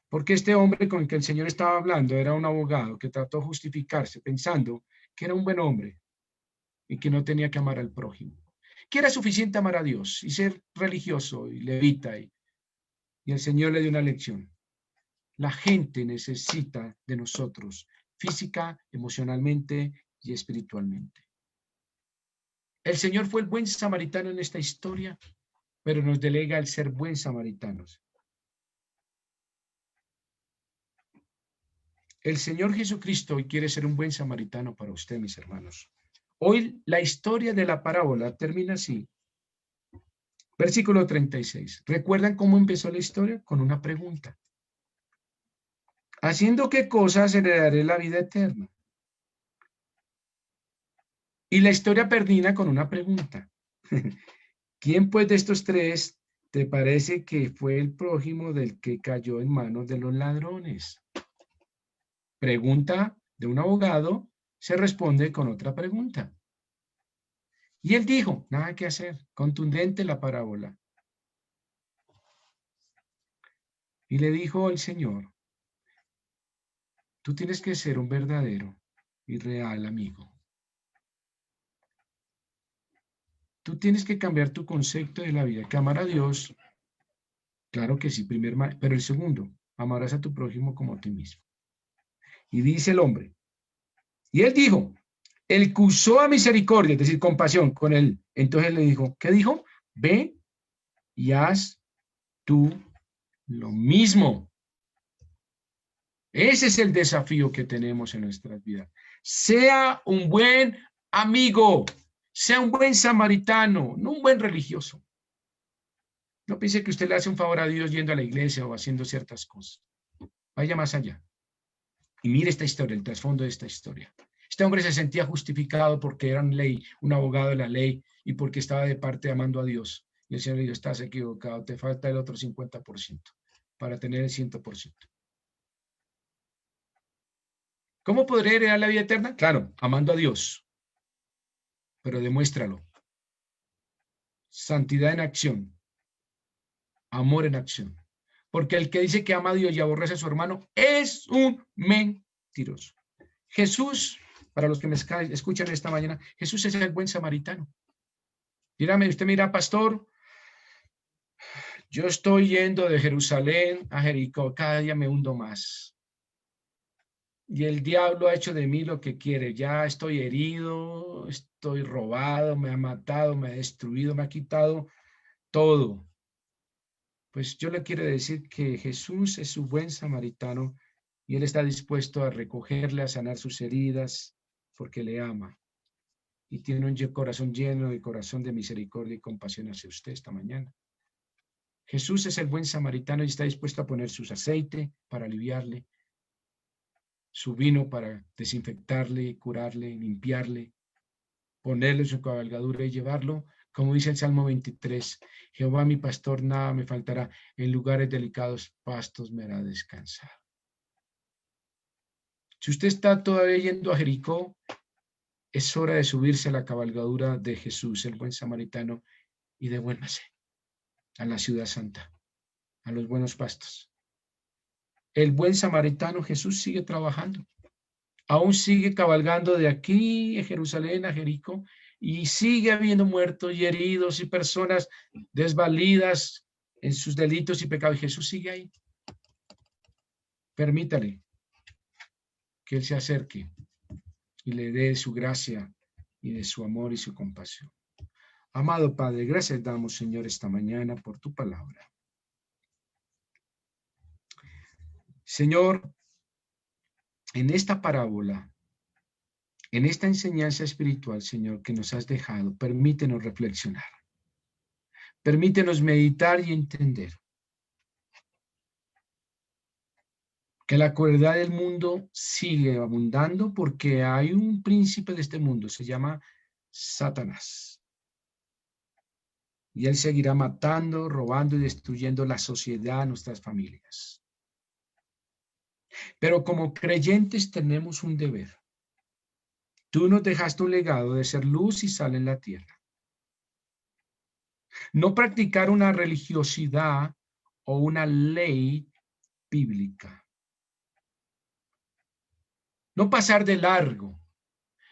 Porque este hombre con el que el Señor estaba hablando era un abogado que trató de justificarse pensando que era un buen hombre y que no tenía que amar al prójimo. Que era suficiente amar a Dios y ser religioso y levita. Y el Señor le dio una lección. La gente necesita de nosotros, física, emocionalmente y espiritualmente. El Señor fue el buen samaritano en esta historia, pero nos delega el ser buen samaritanos. El Señor Jesucristo hoy quiere ser un buen samaritano para usted, mis hermanos. Hoy la historia de la parábola termina así. Versículo 36. ¿Recuerdan cómo empezó la historia? Con una pregunta. ¿Haciendo qué cosas heredaré la vida eterna? Y la historia termina con una pregunta. ¿Quién pues de estos tres te parece que fue el prójimo del que cayó en manos de los ladrones? Pregunta de un abogado se responde con otra pregunta. Y él dijo, nada que hacer, contundente la parábola. Y le dijo el Señor, tú tienes que ser un verdadero y real amigo. Tú tienes que cambiar tu concepto de la vida, que amar a Dios, claro que sí, pero el segundo, amarás a tu prójimo como a ti mismo. Y dice el hombre, y él dijo, el que usó a misericordia, es decir, compasión con él, entonces le dijo, ¿qué dijo? Ve y haz tú lo mismo. Ese es el desafío que tenemos en nuestras vidas. Sea un buen amigo, sea un buen samaritano, no un buen religioso. No piense que usted le hace un favor a Dios yendo a la iglesia o haciendo ciertas cosas. Vaya más allá. Y mire esta historia, el trasfondo de esta historia. Este hombre se sentía justificado porque era un abogado de la ley y porque estaba de parte amando a Dios. Y el Señor le dijo, estás equivocado, te falta el otro 50% para tener el 100%. ¿Cómo podré heredar la vida eterna? Claro, amando a Dios. Pero demuéstralo. Santidad en acción. Amor en acción. Porque el que dice que ama a Dios y aborrece a su hermano es un mentiroso. Jesús, para los que me escuchan esta mañana, Jesús es el buen samaritano. Dígame, usted mira, pastor, yo estoy yendo de Jerusalén a Jericó, cada día me hundo más. Y el diablo ha hecho de mí lo que quiere. Ya estoy herido, estoy robado, me ha matado, me ha destruido, me ha quitado todo. Pues yo le quiero decir que Jesús es su buen samaritano y Él está dispuesto a recogerle, a sanar sus heridas, porque le ama. Y tiene un corazón lleno de corazón de misericordia y compasión hacia usted esta mañana. Jesús es el buen samaritano y está dispuesto a poner sus aceite para aliviarle, su vino para desinfectarle, curarle, limpiarle, ponerle su cabalgadura y llevarlo, como dice el Salmo 23, Jehová mi pastor, nada me faltará, en lugares delicados pastos me hará descansar. Si usted está todavía yendo a Jericó, es hora de subirse a la cabalgadura de Jesús, el buen samaritano, y devuélvase a la ciudad santa, a los buenos pastos. El buen samaritano Jesús sigue trabajando. Aún sigue cabalgando de aquí, en Jerusalén, a Jericó, y sigue habiendo muertos y heridos y personas desvalidas en sus delitos y pecados. Y Jesús sigue ahí. Permítale que Él se acerque y le dé su gracia y de su amor y su compasión. Amado Padre, gracias damos, Señor, esta mañana por tu palabra. Señor, en esta parábola, en esta enseñanza espiritual, Señor, que nos has dejado, permítenos reflexionar. Permítenos meditar y entender que la crueldad del mundo sigue abundando porque hay un príncipe de este mundo, se llama Satanás. Y él seguirá matando, robando y destruyendo la sociedad, nuestras familias. Pero como creyentes tenemos un deber. Tú nos dejaste un legado de ser luz y sal en la tierra. No practicar una religiosidad o una ley bíblica. No pasar de largo,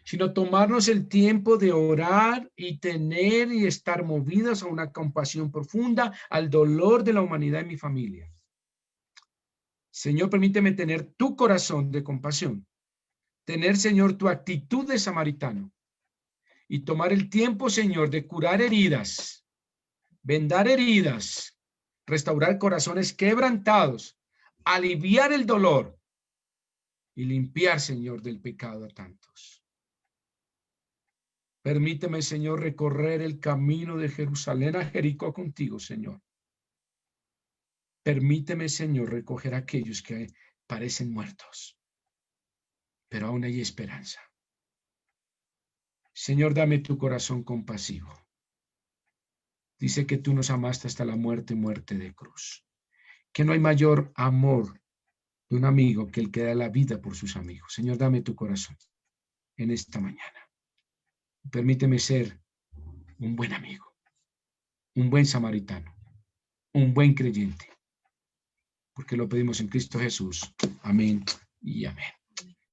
sino tomarnos el tiempo de orar y tener y estar movidos a una compasión profunda al dolor de la humanidad y mi familia. Señor, permíteme tener tu corazón de compasión, tener, Señor, tu actitud de samaritano y tomar el tiempo, Señor, de curar heridas, vendar heridas, restaurar corazones quebrantados, aliviar el dolor y limpiar, Señor, del pecado a tantos. Permíteme, Señor, recorrer el camino de Jerusalén a Jericó contigo, Señor. Permíteme, Señor, recoger a aquellos que parecen muertos, pero aún hay esperanza. Señor, dame tu corazón compasivo. Dice que tú nos amaste hasta la muerte, muerte de cruz. Que no hay mayor amor de un amigo que el que da la vida por sus amigos. Señor, dame tu corazón en esta mañana. Permíteme ser un buen amigo, un buen samaritano, un buen creyente, porque lo pedimos en Cristo Jesús. Amén y amén.